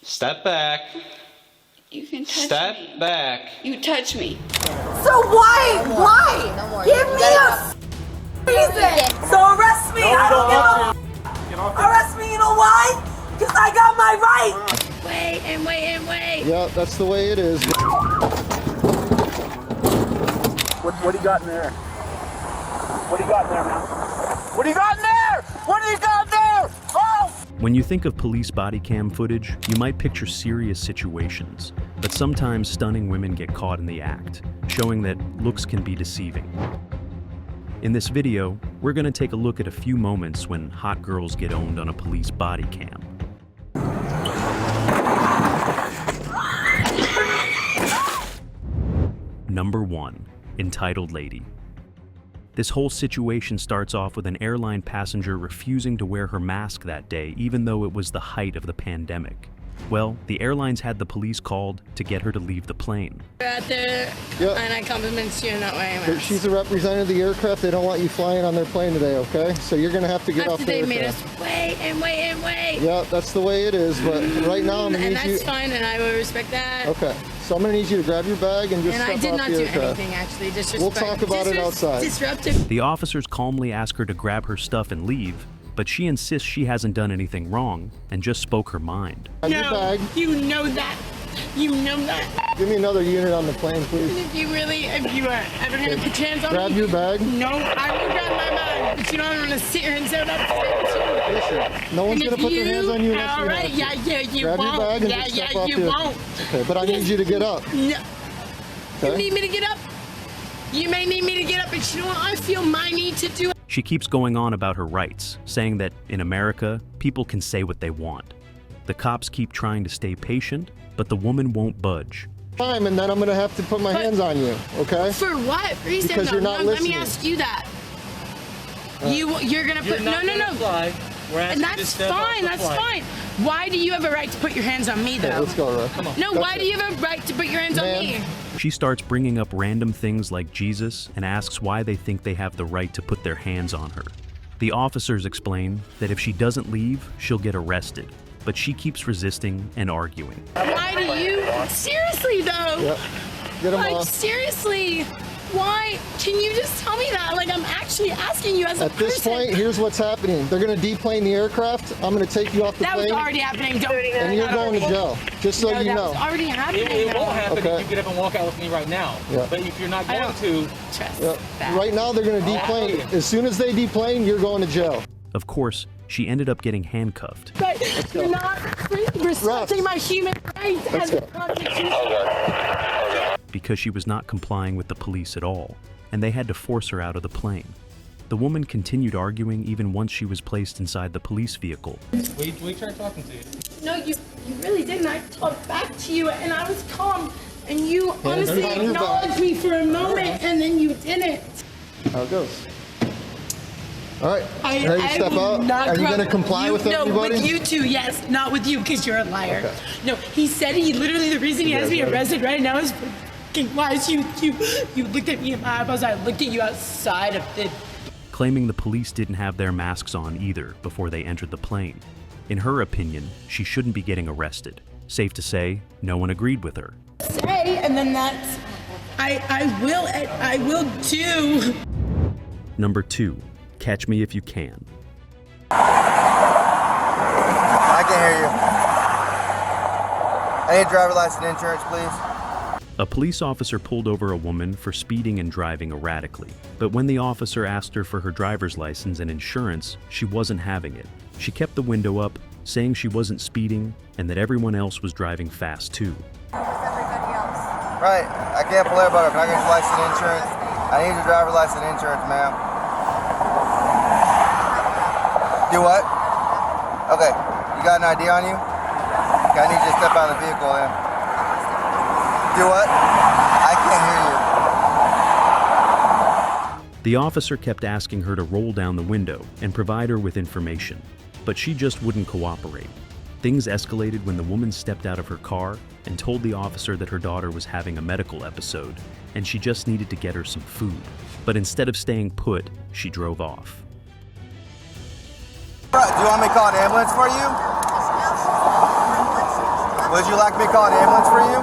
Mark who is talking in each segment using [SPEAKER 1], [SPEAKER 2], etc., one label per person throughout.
[SPEAKER 1] Step back.
[SPEAKER 2] You can touch me.
[SPEAKER 1] Step back.
[SPEAKER 2] You touch me.
[SPEAKER 3] So why? Why? Give me a reason. So arrest me. I don't give a arrest me. You know why? Because I got my right.
[SPEAKER 2] Wait and wait and wait.
[SPEAKER 4] Yeah, that's the way it is.
[SPEAKER 5] What do you got in there? What do you got in there, man? What do you got in there? What do you got in there? Oh!
[SPEAKER 6] When you think of police body cam footage, you might picture serious situations, but sometimes stunning women get caught in the act, showing that looks can be deceiving. In this video, we're going to take a look at a few moments when hot girls get owned on a police body cam. Number 1. Entitled Lady. This whole situation starts off with an airline passenger refusing to wear her mask that day, even though it was the height of the pandemic. Well, the airlines had the police called to get her to leave the plane.
[SPEAKER 2] You're out there, and I compliment you not wearing a mask.
[SPEAKER 4] She's a representative of the aircraft. They don't want you flying on their plane today, okay? So you're going to have to get off the aircraft.
[SPEAKER 2] They made us wait and wait and wait.
[SPEAKER 4] Yeah, that's the way it is, but right now I'm going to need you...
[SPEAKER 2] And that's fine, and I will respect that.
[SPEAKER 4] Okay, so I'm going to need you to grab your bag and just step off the aircraft.
[SPEAKER 2] And I did not do anything, actually. Disrespect.
[SPEAKER 4] We'll talk about it outside.
[SPEAKER 2] Disruptive.
[SPEAKER 6] The officers calmly ask her to grab her stuff and leave, but she insists she hasn't done anything wrong and just spoke her mind.
[SPEAKER 4] Grab your bag.
[SPEAKER 2] You know that. You know that.
[SPEAKER 4] Give me another unit on the plane, please.
[SPEAKER 2] If you are ever going to put your hands on
[SPEAKER 4] grab
[SPEAKER 2] me.
[SPEAKER 4] Your bag.
[SPEAKER 2] No, I will grab my bag. But you don't want to sit here and say what I'm
[SPEAKER 4] Listen, no one's going to put their hands on you unless
[SPEAKER 2] all right,
[SPEAKER 4] you have to.
[SPEAKER 2] you
[SPEAKER 4] grab
[SPEAKER 2] won't.
[SPEAKER 4] Your bag and just step off
[SPEAKER 2] you
[SPEAKER 4] the...
[SPEAKER 2] won't.
[SPEAKER 4] Okay, but I need you to get up.
[SPEAKER 2] No.
[SPEAKER 4] Okay?
[SPEAKER 2] You need me to get up? You may need me to get up, but you know what? I feel my need to do.
[SPEAKER 6] She keeps going on about her rights, saying that in America, people can say what they want. The cops keep trying to stay patient, but the woman won't budge.
[SPEAKER 4] Time, and then I'm going to have to put my hands on you, okay?
[SPEAKER 2] For what reason?
[SPEAKER 4] Because you're not
[SPEAKER 2] Let me
[SPEAKER 4] listening.
[SPEAKER 2] ask you that. You're going to put... No. And that's fine, that's fine. Why do you have a right to put your hands on me, though?
[SPEAKER 4] Okay, let's go, Russ.
[SPEAKER 2] Come on. No, why do you have a right to put your hands on me?
[SPEAKER 6] She starts bringing up random things like Jesus and asks why they think they have the right to put their hands on her. The officers explain that if she doesn't leave, she'll get arrested, but she keeps resisting and arguing.
[SPEAKER 2] Why do you... Seriously, though?
[SPEAKER 4] Yep. Get 'em
[SPEAKER 2] like,
[SPEAKER 4] off.
[SPEAKER 2] seriously, why? Can you just tell me that? Like, I'm actually asking you as a person.
[SPEAKER 4] At this point, here's what's happening. They're going to deplane the aircraft. I'm going to take you off the
[SPEAKER 2] That
[SPEAKER 4] plane.
[SPEAKER 2] was already happening.
[SPEAKER 4] And you're going to jail, just so you know.
[SPEAKER 2] That was already happening.
[SPEAKER 5] It won't happen
[SPEAKER 4] Okay.
[SPEAKER 5] if you get up and walk out with me right now.
[SPEAKER 4] Yeah.
[SPEAKER 5] But if you're not going to...
[SPEAKER 2] Trust
[SPEAKER 4] Yep.
[SPEAKER 2] that.
[SPEAKER 4] Right now, they're going to deplane. As soon as they deplane, you're going to jail.
[SPEAKER 6] Of course, she ended up getting handcuffed.
[SPEAKER 2] But you're not respecting my human rights as a constitution.
[SPEAKER 6] Because she was not complying with the police at all, and they had to force her out of the plane. The woman continued arguing even once she was placed inside the police vehicle.
[SPEAKER 5] We tried talking to you.
[SPEAKER 2] No, you really didn't. I talked back to you, and I was calm, and you honestly acknowledged me for a moment, and then you didn't.
[SPEAKER 4] How it goes. All right, ready to step out? Are you going to comply with everybody?
[SPEAKER 2] No, with you two, yes. Not with you, because you're a liar.
[SPEAKER 4] Okay.
[SPEAKER 2] No, he said literally the reason he has me arrested right now is for fucking lies. You looked at me in my eyeballs. I looked at you outside of the...
[SPEAKER 6] Claiming the police didn't have their masks on either before they entered the plane. In her opinion, she shouldn't be getting arrested. Safe to say, no one agreed with her.
[SPEAKER 2] Say, and then that's... I will do...
[SPEAKER 6] Number 2. Catch Me If You Can.
[SPEAKER 7] I can hear you. I need driver license and insurance, please.
[SPEAKER 6] A police officer pulled over a woman for speeding and driving erratically, but when the officer asked her for her driver's license and insurance, she wasn't having it. She kept the window up, saying she wasn't speeding and that everyone else was driving fast too.
[SPEAKER 7] Right, I can't pull everybody. Can I get your license and insurance? I need your driver's license and insurance, ma'am. Do what? Okay, you got an ID on you? Okay, I need you to step out of the vehicle then. Do what? I can't hear you.
[SPEAKER 6] The officer kept asking her to roll down the window and provide her with information, but she just wouldn't cooperate. Things escalated when the woman stepped out of her car and told the officer that her daughter was having a medical episode and she just needed to get her some food. But instead of staying put, she drove off.
[SPEAKER 7] Do you want me to call an ambulance for you? Would you like me to call an ambulance for you?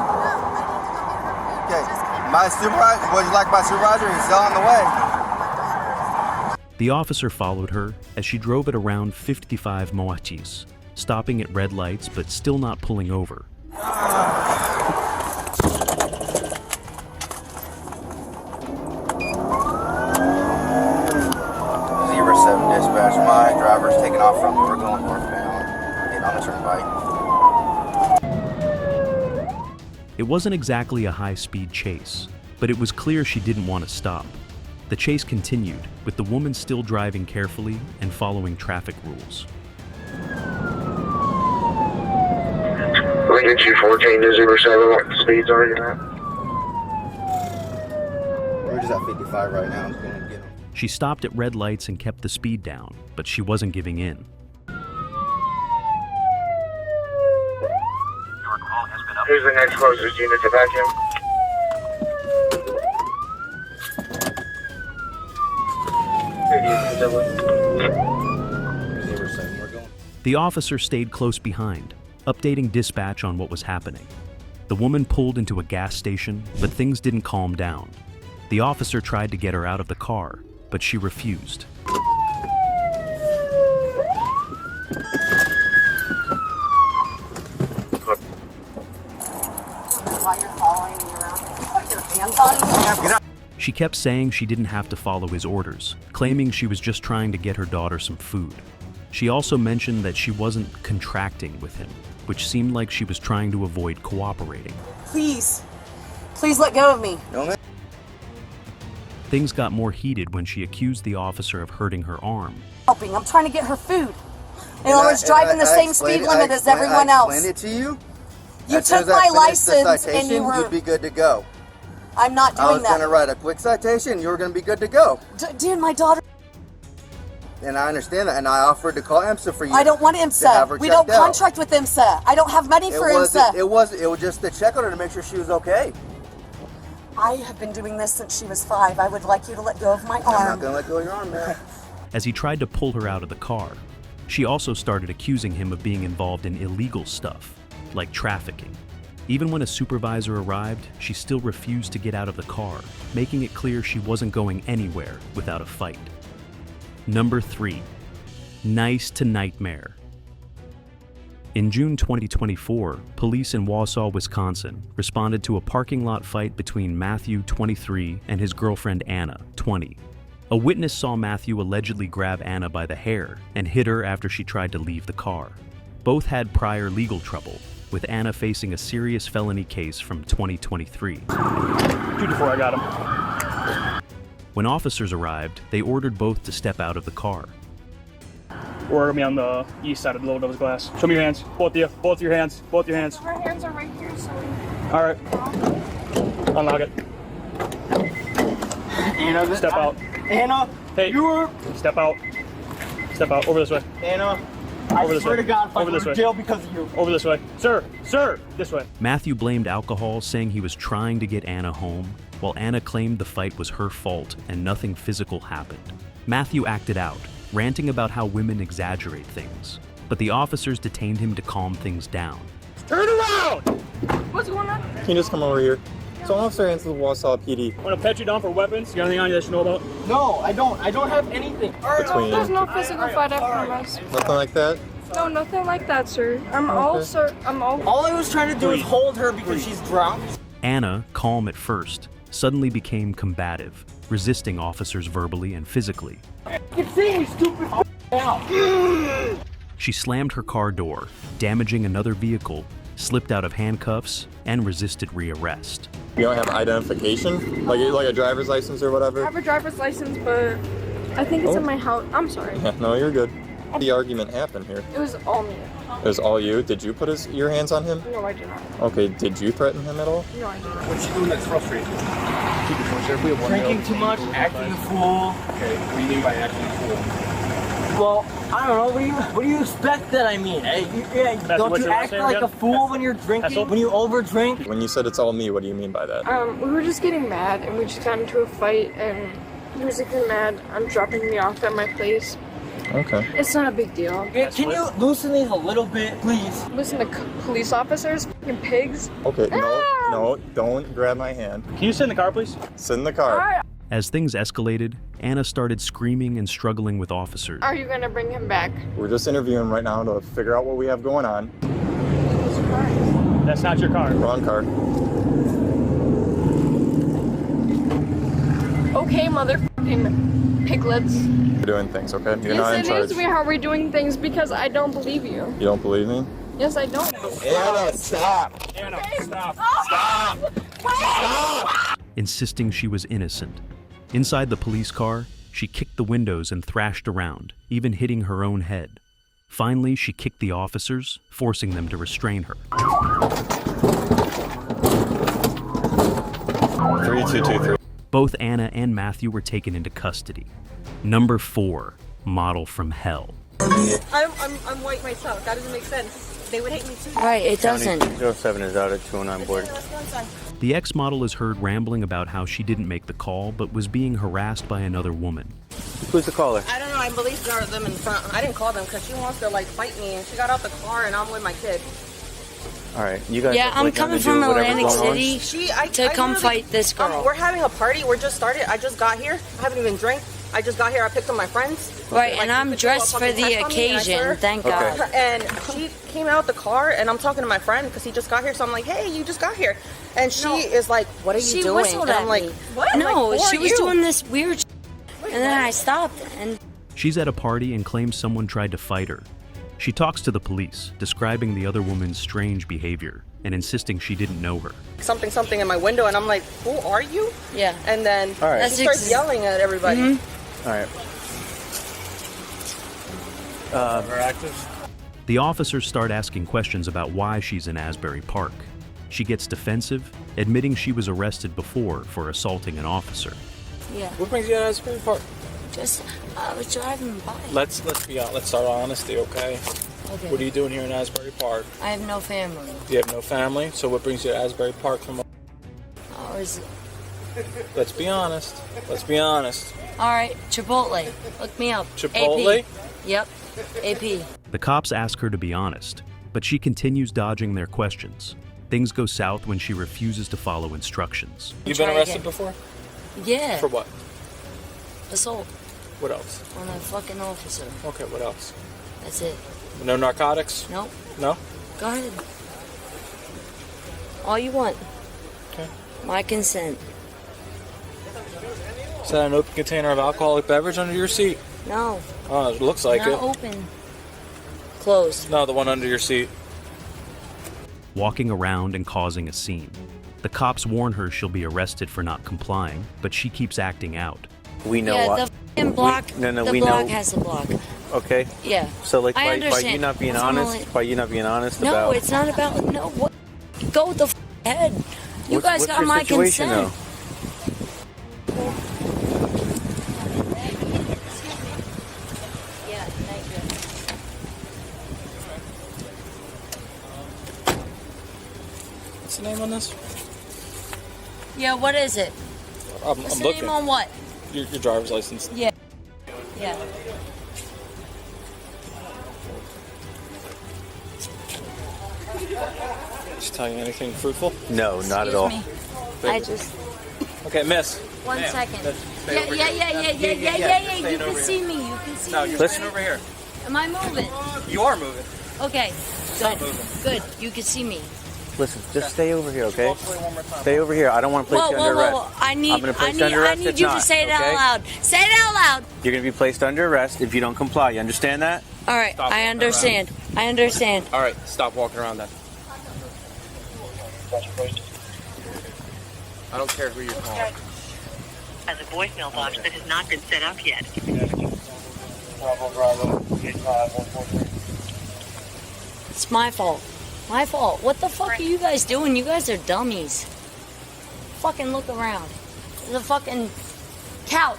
[SPEAKER 7] Okay. My supervisor, would you like my supervisor? He's still on the way.
[SPEAKER 6] The officer followed her as she drove at around 55 Moachis, stopping at red lights but still not pulling over.
[SPEAKER 7] 07 dispatch, my driver's taking off from me. We're going northbound, getting on the turnpike.
[SPEAKER 6] It wasn't exactly a high-speed chase, but it was clear she didn't want to stop. The chase continued, with the woman still driving carefully and following traffic rules.
[SPEAKER 1] Lincoln 214 to 07, what speeds are you at?
[SPEAKER 7] We're just at 55 right now. I'm just going to get him.
[SPEAKER 6] She stopped at red lights and kept the speed down, but she wasn't giving in.
[SPEAKER 1] Who's the next closest unit to vacuum?
[SPEAKER 6] The officer stayed close behind, updating dispatch on what was happening. The woman pulled into a gas station, but things didn't calm down. The officer tried to get her out of the car, but she refused.
[SPEAKER 3] Why you're following me around? Put your hands on me.
[SPEAKER 6] She kept saying she didn't have to follow his orders, claiming she was just trying to get her daughter some food. She also mentioned that she wasn't contracting with him, which seemed like she was trying to avoid cooperating.
[SPEAKER 3] Please. Please let go of me.
[SPEAKER 7] No, man.
[SPEAKER 6] Things got more heated when she accused the officer of hurting her arm.
[SPEAKER 3] Helping. I'm trying to get her food. And I was driving the same speed limit as everyone else.
[SPEAKER 7] I explained it to you.
[SPEAKER 3] You
[SPEAKER 7] As soon
[SPEAKER 3] took
[SPEAKER 7] as I
[SPEAKER 3] my
[SPEAKER 7] finished the
[SPEAKER 3] license and
[SPEAKER 7] citation,
[SPEAKER 3] you were...
[SPEAKER 7] you'd be good to go.
[SPEAKER 3] I'm not
[SPEAKER 7] I
[SPEAKER 3] doing
[SPEAKER 7] was going to
[SPEAKER 3] that.
[SPEAKER 7] write a quick citation. You were going to be good to go.
[SPEAKER 3] Dude, my daughter...
[SPEAKER 7] And I understand that. And I offered to call IMSA for you.
[SPEAKER 3] I don't want
[SPEAKER 7] to have
[SPEAKER 3] IMSA.
[SPEAKER 7] her
[SPEAKER 3] We don't
[SPEAKER 7] checked out.
[SPEAKER 3] contract with IMSA. I don't have money for IMSA.
[SPEAKER 7] It was just to check on her to make sure she was okay.
[SPEAKER 3] I have been doing this since she was 5. I would like you to let go of my
[SPEAKER 7] I'm not
[SPEAKER 3] arm.
[SPEAKER 7] going to let go of your arm, man.
[SPEAKER 6] As he tried to pull her out of the car, she also started accusing him of being involved in illegal stuff, like trafficking. Even when a supervisor arrived, she still refused to get out of the car, making it clear she wasn't going anywhere without a fight. Number 3. Nice to nightmare. In June 2024, police in Wausau, Wisconsin, responded to a parking lot fight between Matthew, 23, and his girlfriend Anna, 20. A witness saw Matthew allegedly grab Anna by the hair and hit her after she tried to leave the car. Both had prior legal trouble, with Anna facing a serious felony case from 2023.
[SPEAKER 8] 2-4, I got him.
[SPEAKER 6] When officers arrived, they ordered both to step out of the car.
[SPEAKER 8] Or me on the east side of the low double glass. Show me your hands. Both of you. Both your hands. Both your hands.
[SPEAKER 9] Our hands are right here, so...
[SPEAKER 8] All right. Unlock it.
[SPEAKER 5] Anna,
[SPEAKER 8] Step out.
[SPEAKER 5] Anna,
[SPEAKER 8] Hey.
[SPEAKER 5] you were...
[SPEAKER 8] Step out. Step out. Over this way.
[SPEAKER 5] Anna,
[SPEAKER 8] Over
[SPEAKER 5] I
[SPEAKER 8] this
[SPEAKER 5] swear
[SPEAKER 8] way.
[SPEAKER 5] to God, if I
[SPEAKER 8] Over
[SPEAKER 5] go
[SPEAKER 8] this
[SPEAKER 5] to
[SPEAKER 8] way.
[SPEAKER 5] jail because of you.
[SPEAKER 8] Over this way. Sir! Sir! This way.
[SPEAKER 6] Matthew blamed alcohol, saying he was trying to get Anna home, while Anna claimed the fight was her fault and nothing physical happened. Matthew acted out, ranting about how women exaggerate things, but the officers detained him to calm things down.
[SPEAKER 8] Turn around!
[SPEAKER 9] What's going on?
[SPEAKER 10] Can you just come over here? So Officer Ansel Wausau PD.
[SPEAKER 8] I'm gonna pat you down for weapons. You got anything on you that you know about?
[SPEAKER 5] No, I don't. I don't have anything.
[SPEAKER 10] Between
[SPEAKER 9] There's no physical fight after us.
[SPEAKER 10] nothing like that.
[SPEAKER 9] No, nothing like that, sir. I'm
[SPEAKER 10] Okay.
[SPEAKER 5] All I was trying to do is hold her because she's drunk.
[SPEAKER 6] Anna, calm at first, suddenly became combative, resisting officers verbally and physically.
[SPEAKER 5] You can see me, stupid now.
[SPEAKER 10] She slammed her car door, damaging another vehicle, slipped out of handcuffs, and resisted rearrest.
[SPEAKER 11] You don't have identification? Like a driver's license or
[SPEAKER 9] I
[SPEAKER 11] whatever?
[SPEAKER 9] have a driver's license, but I think it's in my house. I'm sorry.
[SPEAKER 11] Yeah, no, you're good. The argument happened here.
[SPEAKER 9] It was all me.
[SPEAKER 11] It was all you? Did you put your hands on him?
[SPEAKER 9] No, I did not.
[SPEAKER 11] Okay, did you threaten him at all?
[SPEAKER 9] No, I did not.
[SPEAKER 5] What's she doing that's frustrating? Drinking too much, acting a fool. Okay, what do you mean by acting a fool? Well, I don't know. What do you expect that I mean? Hey, don't you act like a fool when you're drinking? When you overdrink?
[SPEAKER 11] When you said it's all me, what do you mean by that?
[SPEAKER 9] We were just getting mad, and we just got into a fight, and he was getting mad. I'm dropping me off at my place,
[SPEAKER 11] Okay.
[SPEAKER 9] It's not a big deal.
[SPEAKER 5] Can you loosen these a little bit, please?
[SPEAKER 9] Listen to police officers, fucking pigs.
[SPEAKER 11] Okay, no, don't grab my hand.
[SPEAKER 8] Can you sit in the car, please?
[SPEAKER 11] Sit in the car.
[SPEAKER 10] As things escalated, Anna started screaming and struggling with officers.
[SPEAKER 9] Are you gonna bring him back?
[SPEAKER 11] We're just interviewing right now to figure out what we have going on.
[SPEAKER 8] That's not your car.
[SPEAKER 11] Wrong car.
[SPEAKER 9] Okay, motherfucking piglets.
[SPEAKER 11] You're doing things, okay? You're not in
[SPEAKER 9] Yes,
[SPEAKER 11] charge.
[SPEAKER 9] it is how we're doing things because I don't believe you.
[SPEAKER 11] You don't believe me?
[SPEAKER 9] Yes, I don't.
[SPEAKER 11] Anna, stop!
[SPEAKER 8] Anna, stop.
[SPEAKER 11] Stop!
[SPEAKER 10] Insisting she was innocent. Inside the police car, she kicked the windows and thrashed around, even hitting her own head. Finally, she kicked the officers, forcing them to restrain her.
[SPEAKER 11] 3223.
[SPEAKER 10] Both Anna and Matthew were taken into custody. Number 4, model from hell.
[SPEAKER 3] I'm white myself. That doesn't make sense. They would hate me too.
[SPEAKER 12] Right, it doesn't.
[SPEAKER 11] 07 is out at 209 board.
[SPEAKER 10] The ex-model is heard rambling about how she didn't make the call but was being harassed by another woman.
[SPEAKER 11] Who's the caller?
[SPEAKER 3] I don't know. I believe there are them in front. I didn't call them because she wants to like fight me, and she got out the car, and I'm with my kid.
[SPEAKER 11] All right, you guys.
[SPEAKER 12] Yeah, I'm coming from Atlantic City to come
[SPEAKER 3] literally-
[SPEAKER 12] fight this girl.
[SPEAKER 3] We're having a party. We're just started. I just got here. I haven't even drank. I just got here. I picked up my friends.
[SPEAKER 12] Right,
[SPEAKER 3] Like,
[SPEAKER 12] and I'm
[SPEAKER 3] the people
[SPEAKER 12] dressed for
[SPEAKER 3] fucking
[SPEAKER 12] the
[SPEAKER 3] text on me, and I
[SPEAKER 12] occasion,
[SPEAKER 3] swear-
[SPEAKER 12] thank God.
[SPEAKER 3] And she came out the car, and I'm talking to my friend because he just got here. So I'm like, "Hey, you just got here," and she is like, "What are you
[SPEAKER 12] She
[SPEAKER 3] doing?"
[SPEAKER 12] whistled
[SPEAKER 3] And
[SPEAKER 12] at
[SPEAKER 3] I'm like,
[SPEAKER 12] me.
[SPEAKER 3] "What?"
[SPEAKER 12] No,
[SPEAKER 3] Like, who
[SPEAKER 12] she
[SPEAKER 3] are
[SPEAKER 12] was
[SPEAKER 3] you?
[SPEAKER 12] doing this weird and then I stopped and...
[SPEAKER 10] She's at a party and claims someone tried to fight her. She talks to the police, describing the other woman's strange behavior and insisting she didn't know her.
[SPEAKER 3] something in my window, and I'm like, "Who are you?"
[SPEAKER 12] Yeah.
[SPEAKER 3] And then
[SPEAKER 11] All right.
[SPEAKER 3] she starts yelling at everybody.
[SPEAKER 11] All right.
[SPEAKER 10] The officers start asking questions about why she's in Asbury Park. She gets defensive, admitting she was arrested before for assaulting an officer.
[SPEAKER 12] Yeah.
[SPEAKER 13] What brings you to Asbury Park?
[SPEAKER 12] Just, I was driving by.
[SPEAKER 13] Let's be honest. Let's start honesty, okay?
[SPEAKER 12] Okay.
[SPEAKER 13] What are you doing here in Asbury Park?
[SPEAKER 12] I have no family.
[SPEAKER 13] You have no family, so what brings you to Asbury Park from?
[SPEAKER 12] I was...
[SPEAKER 13] Let's be honest. Let's be honest.
[SPEAKER 12] Alright, Chipotle. Look me up.
[SPEAKER 13] Chipotle?
[SPEAKER 12] AP. Yep. AP.
[SPEAKER 10] The cops ask her to be honest, but she continues dodging their questions. Things go south when she refuses to follow instructions.
[SPEAKER 13] You've been arrested before?
[SPEAKER 12] Yeah.
[SPEAKER 13] For what?
[SPEAKER 12] Assault
[SPEAKER 13] What else?
[SPEAKER 12] on a fucking officer.
[SPEAKER 13] Okay, what else?
[SPEAKER 12] That's it.
[SPEAKER 13] No narcotics?
[SPEAKER 12] Nope.
[SPEAKER 13] No?
[SPEAKER 12] Go ahead. All you want.
[SPEAKER 13] Okay.
[SPEAKER 12] My consent.
[SPEAKER 13] Is that an open container of alcoholic beverage under your seat?
[SPEAKER 12] No.
[SPEAKER 13] Oh, it looks like
[SPEAKER 12] Not
[SPEAKER 13] it.
[SPEAKER 12] open. Closed.
[SPEAKER 13] No, the one under your seat.
[SPEAKER 10] Walking around and causing a scene. The cops warn her she'll be arrested for not complying, but she keeps acting out.
[SPEAKER 14] We know
[SPEAKER 12] Yeah,
[SPEAKER 14] what.
[SPEAKER 12] the fucking block.
[SPEAKER 14] We
[SPEAKER 12] the
[SPEAKER 14] know.
[SPEAKER 12] block has the block.
[SPEAKER 14] Okay.
[SPEAKER 12] Yeah.
[SPEAKER 14] So like
[SPEAKER 12] I
[SPEAKER 14] by
[SPEAKER 12] understand.
[SPEAKER 14] you not being
[SPEAKER 12] I'm
[SPEAKER 14] honest,
[SPEAKER 12] only-
[SPEAKER 14] by you not being honest
[SPEAKER 12] No,
[SPEAKER 14] about.
[SPEAKER 12] it's not about. No, what? Go the ahead. You
[SPEAKER 14] What's-
[SPEAKER 12] guys
[SPEAKER 14] what's
[SPEAKER 12] got
[SPEAKER 14] your
[SPEAKER 12] my
[SPEAKER 14] situation,
[SPEAKER 12] consent. Yeah, thank you.
[SPEAKER 13] What's the name on this?
[SPEAKER 12] Yeah, what is it?
[SPEAKER 13] I'm
[SPEAKER 12] What's the
[SPEAKER 13] looking.
[SPEAKER 12] name on what?
[SPEAKER 13] Your driver's license.
[SPEAKER 12] Yeah. Yeah.
[SPEAKER 13] Just tell you anything fruitful?
[SPEAKER 14] No, not at
[SPEAKER 12] Excuse
[SPEAKER 14] all.
[SPEAKER 12] me. I just.
[SPEAKER 13] Okay, miss.
[SPEAKER 12] One
[SPEAKER 13] Ma'am,
[SPEAKER 12] second.
[SPEAKER 13] let's stay
[SPEAKER 12] Yeah,
[SPEAKER 13] over
[SPEAKER 12] yeah,
[SPEAKER 13] here.
[SPEAKER 12] yeah, yeah, yeah, yeah, yeah, yeah. You can see me. You can see
[SPEAKER 13] No,
[SPEAKER 12] me.
[SPEAKER 13] you're staying over here.
[SPEAKER 12] Am I moving?
[SPEAKER 13] You are moving.
[SPEAKER 12] Okay.
[SPEAKER 13] Stop
[SPEAKER 12] Good.
[SPEAKER 13] moving.
[SPEAKER 12] Good. You can see me.
[SPEAKER 14] Listen, just stay over here, okay? Stay over here. I don't want to place
[SPEAKER 12] Whoa,
[SPEAKER 14] you
[SPEAKER 12] whoa,
[SPEAKER 14] under
[SPEAKER 12] whoa,
[SPEAKER 14] arrest.
[SPEAKER 12] whoa. I
[SPEAKER 14] I'm
[SPEAKER 12] need,
[SPEAKER 14] going to place
[SPEAKER 12] I
[SPEAKER 14] you under arrest
[SPEAKER 12] need
[SPEAKER 14] if
[SPEAKER 12] you
[SPEAKER 14] not,
[SPEAKER 12] to say it
[SPEAKER 14] okay?
[SPEAKER 12] out loud. Say it out loud.
[SPEAKER 14] You're going to be placed under arrest if you don't comply. You understand that?
[SPEAKER 12] All right.
[SPEAKER 13] Stop
[SPEAKER 12] I understand. I understand.
[SPEAKER 13] All right, stop walking around then. I don't care who you're calling.
[SPEAKER 15] As a voicemail box that has not been set up yet.
[SPEAKER 12] It's my fault. My fault. What the fuck are you guys doing? You guys are dummies. Fucking look around. There's a fucking couch.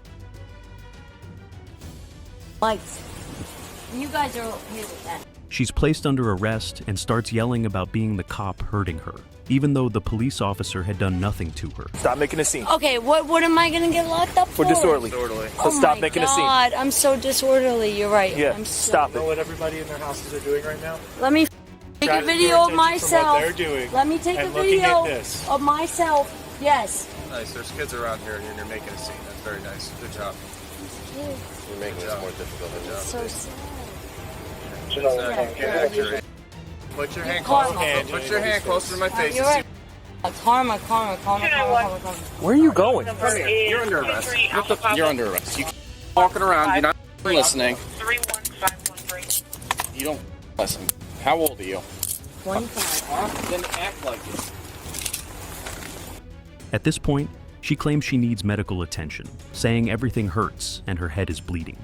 [SPEAKER 12] Lights. And you guys are okay with that.
[SPEAKER 10] She's placed under arrest and starts yelling about being the cop hurting her,
[SPEAKER 6] even though the police officer had done nothing to her.
[SPEAKER 14] Stop making a scene.
[SPEAKER 12] Okay, what am I gonna get locked up for?
[SPEAKER 14] For disorderly. So stop making a scene.
[SPEAKER 12] God, I'm so disorderly. You're right.
[SPEAKER 14] Yeah,
[SPEAKER 12] I'm so...
[SPEAKER 14] stop it.
[SPEAKER 13] You know what everybody in their houses are doing right now?
[SPEAKER 12] Let me take a video of myself.
[SPEAKER 13] They're doing
[SPEAKER 12] Let me take a video of myself. Yes.
[SPEAKER 11] Nice. There's kids around here, and you're making a scene. That's very nice. Good job. You're making this more difficult. Good job.
[SPEAKER 12] So sad.
[SPEAKER 11] Put your hand close. Put your hand closer to my face.
[SPEAKER 12] You're right. Karma.
[SPEAKER 14] Where are you going?
[SPEAKER 11] You're under arrest. You're under arrest. You keep walking around. You're not listening.
[SPEAKER 15] 31513.
[SPEAKER 11] You don't listen. How old are you?
[SPEAKER 12] 25.
[SPEAKER 11] Then act like it.
[SPEAKER 6] At this point, she claims she needs medical attention, saying everything hurts and her head is bleeding.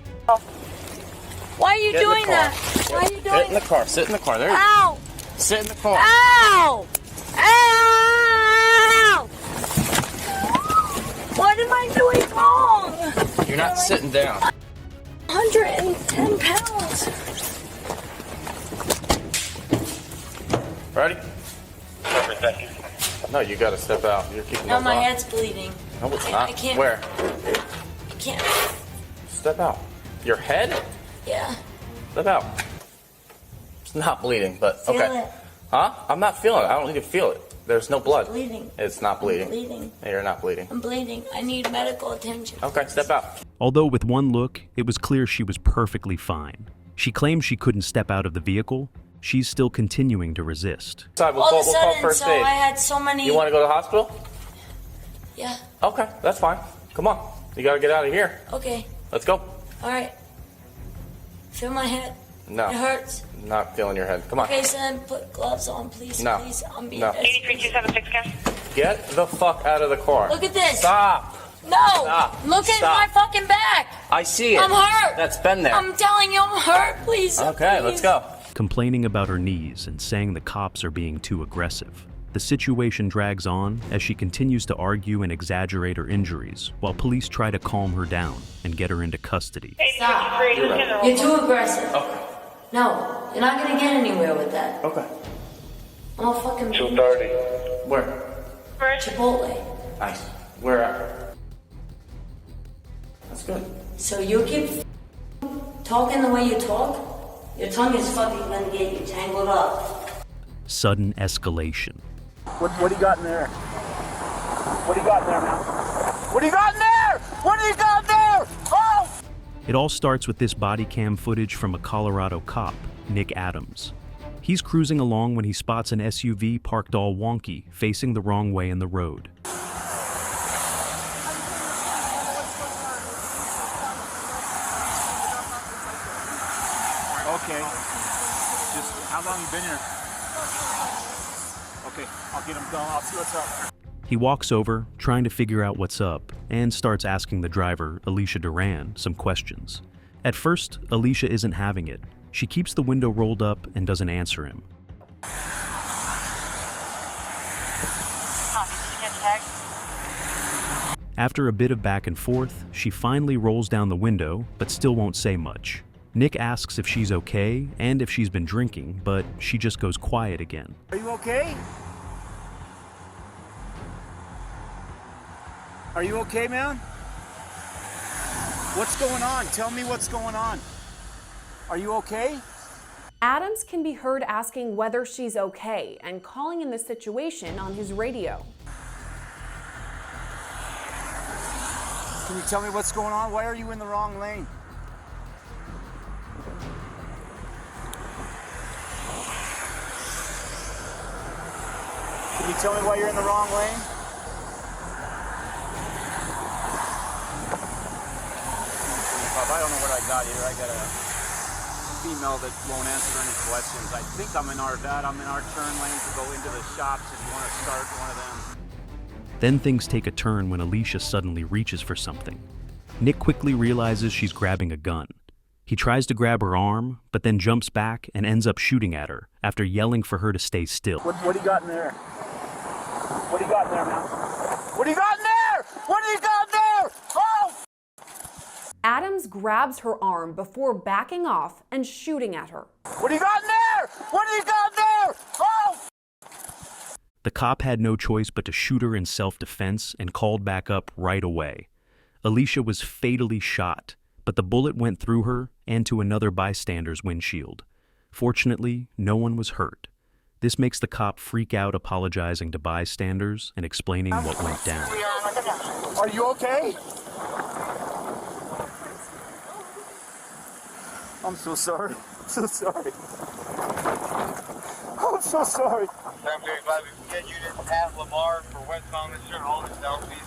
[SPEAKER 12] Why are you doing that? Why are you doing
[SPEAKER 11] Sit in the car. Sit in the car. There you go.
[SPEAKER 12] Ow!
[SPEAKER 11] Sit in the car.
[SPEAKER 12] Ow! Ow! What am I doing wrong?
[SPEAKER 11] You're not sitting down.
[SPEAKER 12] 110 pounds.
[SPEAKER 11] Ready? No, you got to step out. You're keeping
[SPEAKER 12] Now
[SPEAKER 11] those
[SPEAKER 12] my
[SPEAKER 11] on.
[SPEAKER 12] head's bleeding.
[SPEAKER 11] No, it's not.
[SPEAKER 12] I can't.
[SPEAKER 11] Where?
[SPEAKER 12] I can't.
[SPEAKER 11] Step out. Your head?
[SPEAKER 12] Yeah.
[SPEAKER 11] Step out. It's not bleeding, but
[SPEAKER 12] Feel
[SPEAKER 11] okay.
[SPEAKER 12] it.
[SPEAKER 11] Huh? I'm not feeling it. I don't need to feel it. There's no blood.
[SPEAKER 12] Bleeding.
[SPEAKER 11] It's not bleeding.
[SPEAKER 12] I'm bleeding.
[SPEAKER 11] Hey, you're not bleeding.
[SPEAKER 12] I'm bleeding. I need medical attention.
[SPEAKER 11] Okay, step out.
[SPEAKER 6] Although with one look, it was clear she was perfectly fine. She claims she couldn't step out of the vehicle. She's still continuing to resist.
[SPEAKER 11] We'll
[SPEAKER 12] All of a
[SPEAKER 11] call
[SPEAKER 12] sudden,
[SPEAKER 11] first
[SPEAKER 12] so
[SPEAKER 11] aid.
[SPEAKER 12] I had so many...
[SPEAKER 11] You want to go to the hospital?
[SPEAKER 12] Yeah.
[SPEAKER 11] Okay, that's fine. Come on. You got to get out of here.
[SPEAKER 12] Okay.
[SPEAKER 11] Let's go.
[SPEAKER 12] All right. Feel my head.
[SPEAKER 11] No.
[SPEAKER 12] It hurts.
[SPEAKER 11] Not feeling your head. Come on.
[SPEAKER 12] Okay, so then put gloves on, please.
[SPEAKER 11] No.
[SPEAKER 12] Please. I'm being
[SPEAKER 11] No.
[SPEAKER 15] 83276, guys.
[SPEAKER 11] Get the fuck out of the car.
[SPEAKER 12] Look at this.
[SPEAKER 11] Stop.
[SPEAKER 12] No.
[SPEAKER 11] Stop.
[SPEAKER 12] Look at
[SPEAKER 11] Stop.
[SPEAKER 12] my fucking back.
[SPEAKER 11] I see it.
[SPEAKER 12] I'm hurt.
[SPEAKER 11] That's been there.
[SPEAKER 12] I'm telling you, I'm hurt. Please.
[SPEAKER 11] Okay, let's go.
[SPEAKER 6] Complaining about her knees and saying the cops are being too aggressive. The situation drags on as she continues to argue and exaggerate her injuries while police try to calm her down and get her into custody.
[SPEAKER 12] Stop. You're too aggressive.
[SPEAKER 11] Okay.
[SPEAKER 12] No, you're not gonna get anywhere with that.
[SPEAKER 11] Okay.
[SPEAKER 12] I'm a fucking...
[SPEAKER 1] 230.
[SPEAKER 11] Where?
[SPEAKER 12] Chipotle.
[SPEAKER 11] Nice. Where at? That's good.
[SPEAKER 12] So you keep talking the way you talk, your tongue is fucking gonna get you tangled up.
[SPEAKER 6] Sudden escalation.
[SPEAKER 5] What do you got in there? What do you got in there, man? What do you got in there? What do you got in there? Oh!
[SPEAKER 6] It all starts with this body cam footage from a Colorado cop, Nick Adams. He's cruising along when he spots an SUV parked all wonky, facing the wrong way in the road.
[SPEAKER 5] Okay. Just how long you been here? Okay, I'll get him going. I'll see what's up.
[SPEAKER 6] He walks over, trying to figure out what's up, and starts asking the driver, Alicia Duran, some questions. At first, Alicia isn't having it. She keeps the window rolled up and doesn't answer him. After a bit of back and forth, she finally rolls down the window, but still won't say much. Nick asks if she's okay and if she's been drinking, but she just goes quiet again.
[SPEAKER 5] Are you okay? Are you okay, man? What's going on? Tell me what's going on. Are you okay?
[SPEAKER 16] Adams can be heard asking whether she's okay and calling in the situation on his radio.
[SPEAKER 5] Can you tell me what's going on? Why are you in the wrong lane? Can you tell me why you're in the wrong lane? I don't know what I got here. I got a female that won't answer any questions. I think I'm in our turn lane to go into the shops if you want to start one of them.
[SPEAKER 6] Then things take a turn when Alicia suddenly reaches for something. Nick quickly realizes she's grabbing a gun. He tries to grab her arm, but then jumps back and ends up shooting at her after yelling for her to stay still.
[SPEAKER 5] What do you got in there? What do you got in there, man? What do you got in there? What do you got in there? Oh!
[SPEAKER 16] Adams grabs her arm before backing off and shooting at her.
[SPEAKER 5] What do you got in there? What do you got in there? Oh!
[SPEAKER 6] The cop had no choice but to shoot her in self-defense and called back up right away. Alicia was fatally shot, but the bullet went through her and to another bystander's windshield. Fortunately, no one was hurt. This makes the cop freak out, apologizing to bystanders and explaining what went down.
[SPEAKER 17] Are you okay? I'm so sorry. I'm so sorry. I'm so sorry.
[SPEAKER 1] I'm very glad we could get you to pass Lamar for West Palm and sure all the selfies.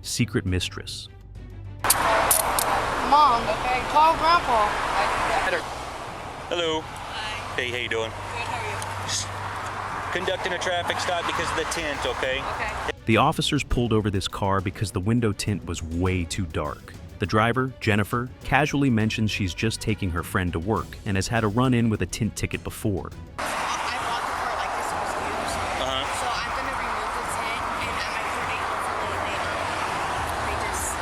[SPEAKER 6] Secret Mistress.
[SPEAKER 3] Mom, okay, call Grandpa.
[SPEAKER 18] Hello. Hi. Hey, how you doing? Good, how are you? Just conducting a traffic stop because of the tint, okay?
[SPEAKER 6] Okay. The officers pulled over this car because the window tint was way too dark. The driver, Jennifer, casually mentions she's just taking her friend to work and has had a run-in with a tint ticket before.
[SPEAKER 3] I bought the car like this was used. So I'm gonna remove the tint and at my court date,
[SPEAKER 18] hopefully they just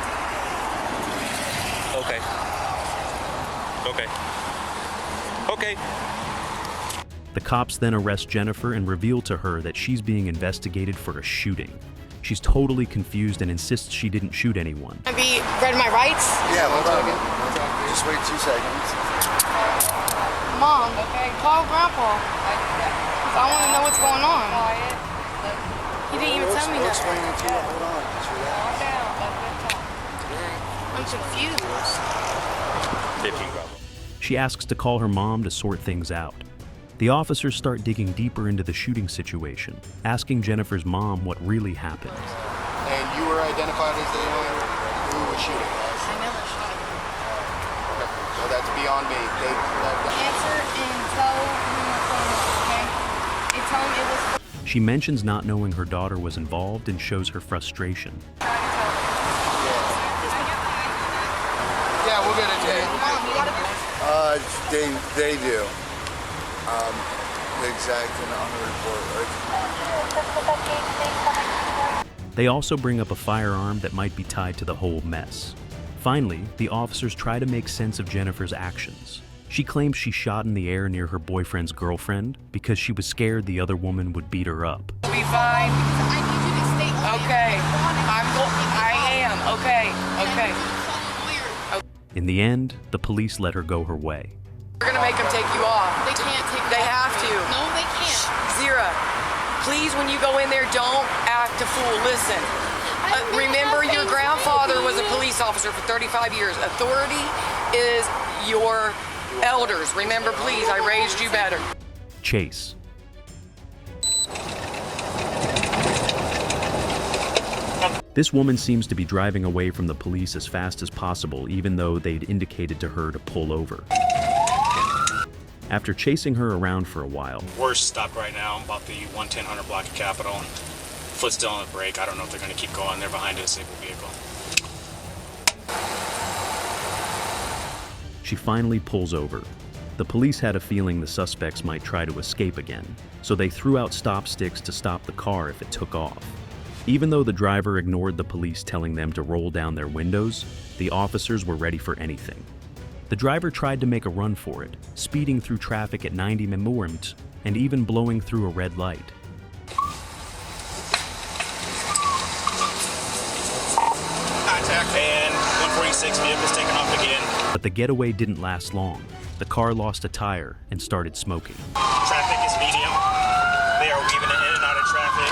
[SPEAKER 6] Okay. The cops then arrest Jennifer and reveal to her that she's being investigated for a shooting. She's totally confused and insists she didn't shoot anyone.
[SPEAKER 3] Can I be read my rights?
[SPEAKER 7] Yeah, we'll talk. Just wait 2 seconds.
[SPEAKER 3] Mom, okay, call Grandpa. I want to know what's going on. He didn't even tell me
[SPEAKER 7] We'll
[SPEAKER 3] that.
[SPEAKER 7] explain it to you. Hold on.
[SPEAKER 3] I'm confused.
[SPEAKER 6] She asks to call her mom to sort things out. The officers start digging deeper into the shooting situation, asking Jennifer's mom what really happened.
[SPEAKER 4] And you were identified as the one who was shooting?
[SPEAKER 3] I never shot him.
[SPEAKER 4] Okay, so that's beyond me.
[SPEAKER 3] Answer and tell him what's going on, okay? And tell him it was...
[SPEAKER 6] She mentions not knowing her daughter was involved and shows her frustration.
[SPEAKER 4] Yeah, we'll get it, Jay.
[SPEAKER 7] They do. The exact and on the report.
[SPEAKER 6] They also bring up a firearm that might be tied to the whole mess. Finally, the officers try to make sense of Jennifer's actions. She claims she shot in the air near her boyfriend's girlfriend because she was scared the other woman would beat her up.
[SPEAKER 3] Be fine. I need you to stay on. Okay. I am. Okay.
[SPEAKER 6] In the end, the police let her go her way.
[SPEAKER 19] We're gonna make them take you off.
[SPEAKER 3] They can't take
[SPEAKER 19] They have to.
[SPEAKER 3] No, they can't.
[SPEAKER 19] Zira, please, when you go in there, don't act a fool. Listen. Remember, your grandfather was a police officer for 35 years. Authority is your elders. Remember, please, I raised you better.
[SPEAKER 6] Chase. This woman seems to be driving away from the police as fast as possible, even though they'd indicated to her to pull over. After chasing her around for a while,
[SPEAKER 8] We're stopped right now about the 110 block of Capitol. Foot still on the brake. I don't know if they're going to keep going. They're behind a disabled vehicle.
[SPEAKER 6] she finally pulls over. The police had a feeling the suspects might try to escape again, so they threw out stop sticks to stop the car if it took off. Even though the driver ignored the police telling them to roll down their windows, the officers were ready for anything. The driver tried to make a run for it, speeding through traffic at 90 mph and even blowing through a red light.
[SPEAKER 8] Contact and 146 vehicles taken off again.
[SPEAKER 6] But the getaway didn't last long. The car lost a tire and started smoking.
[SPEAKER 8] Traffic is medium. They are weaving in and out of traffic.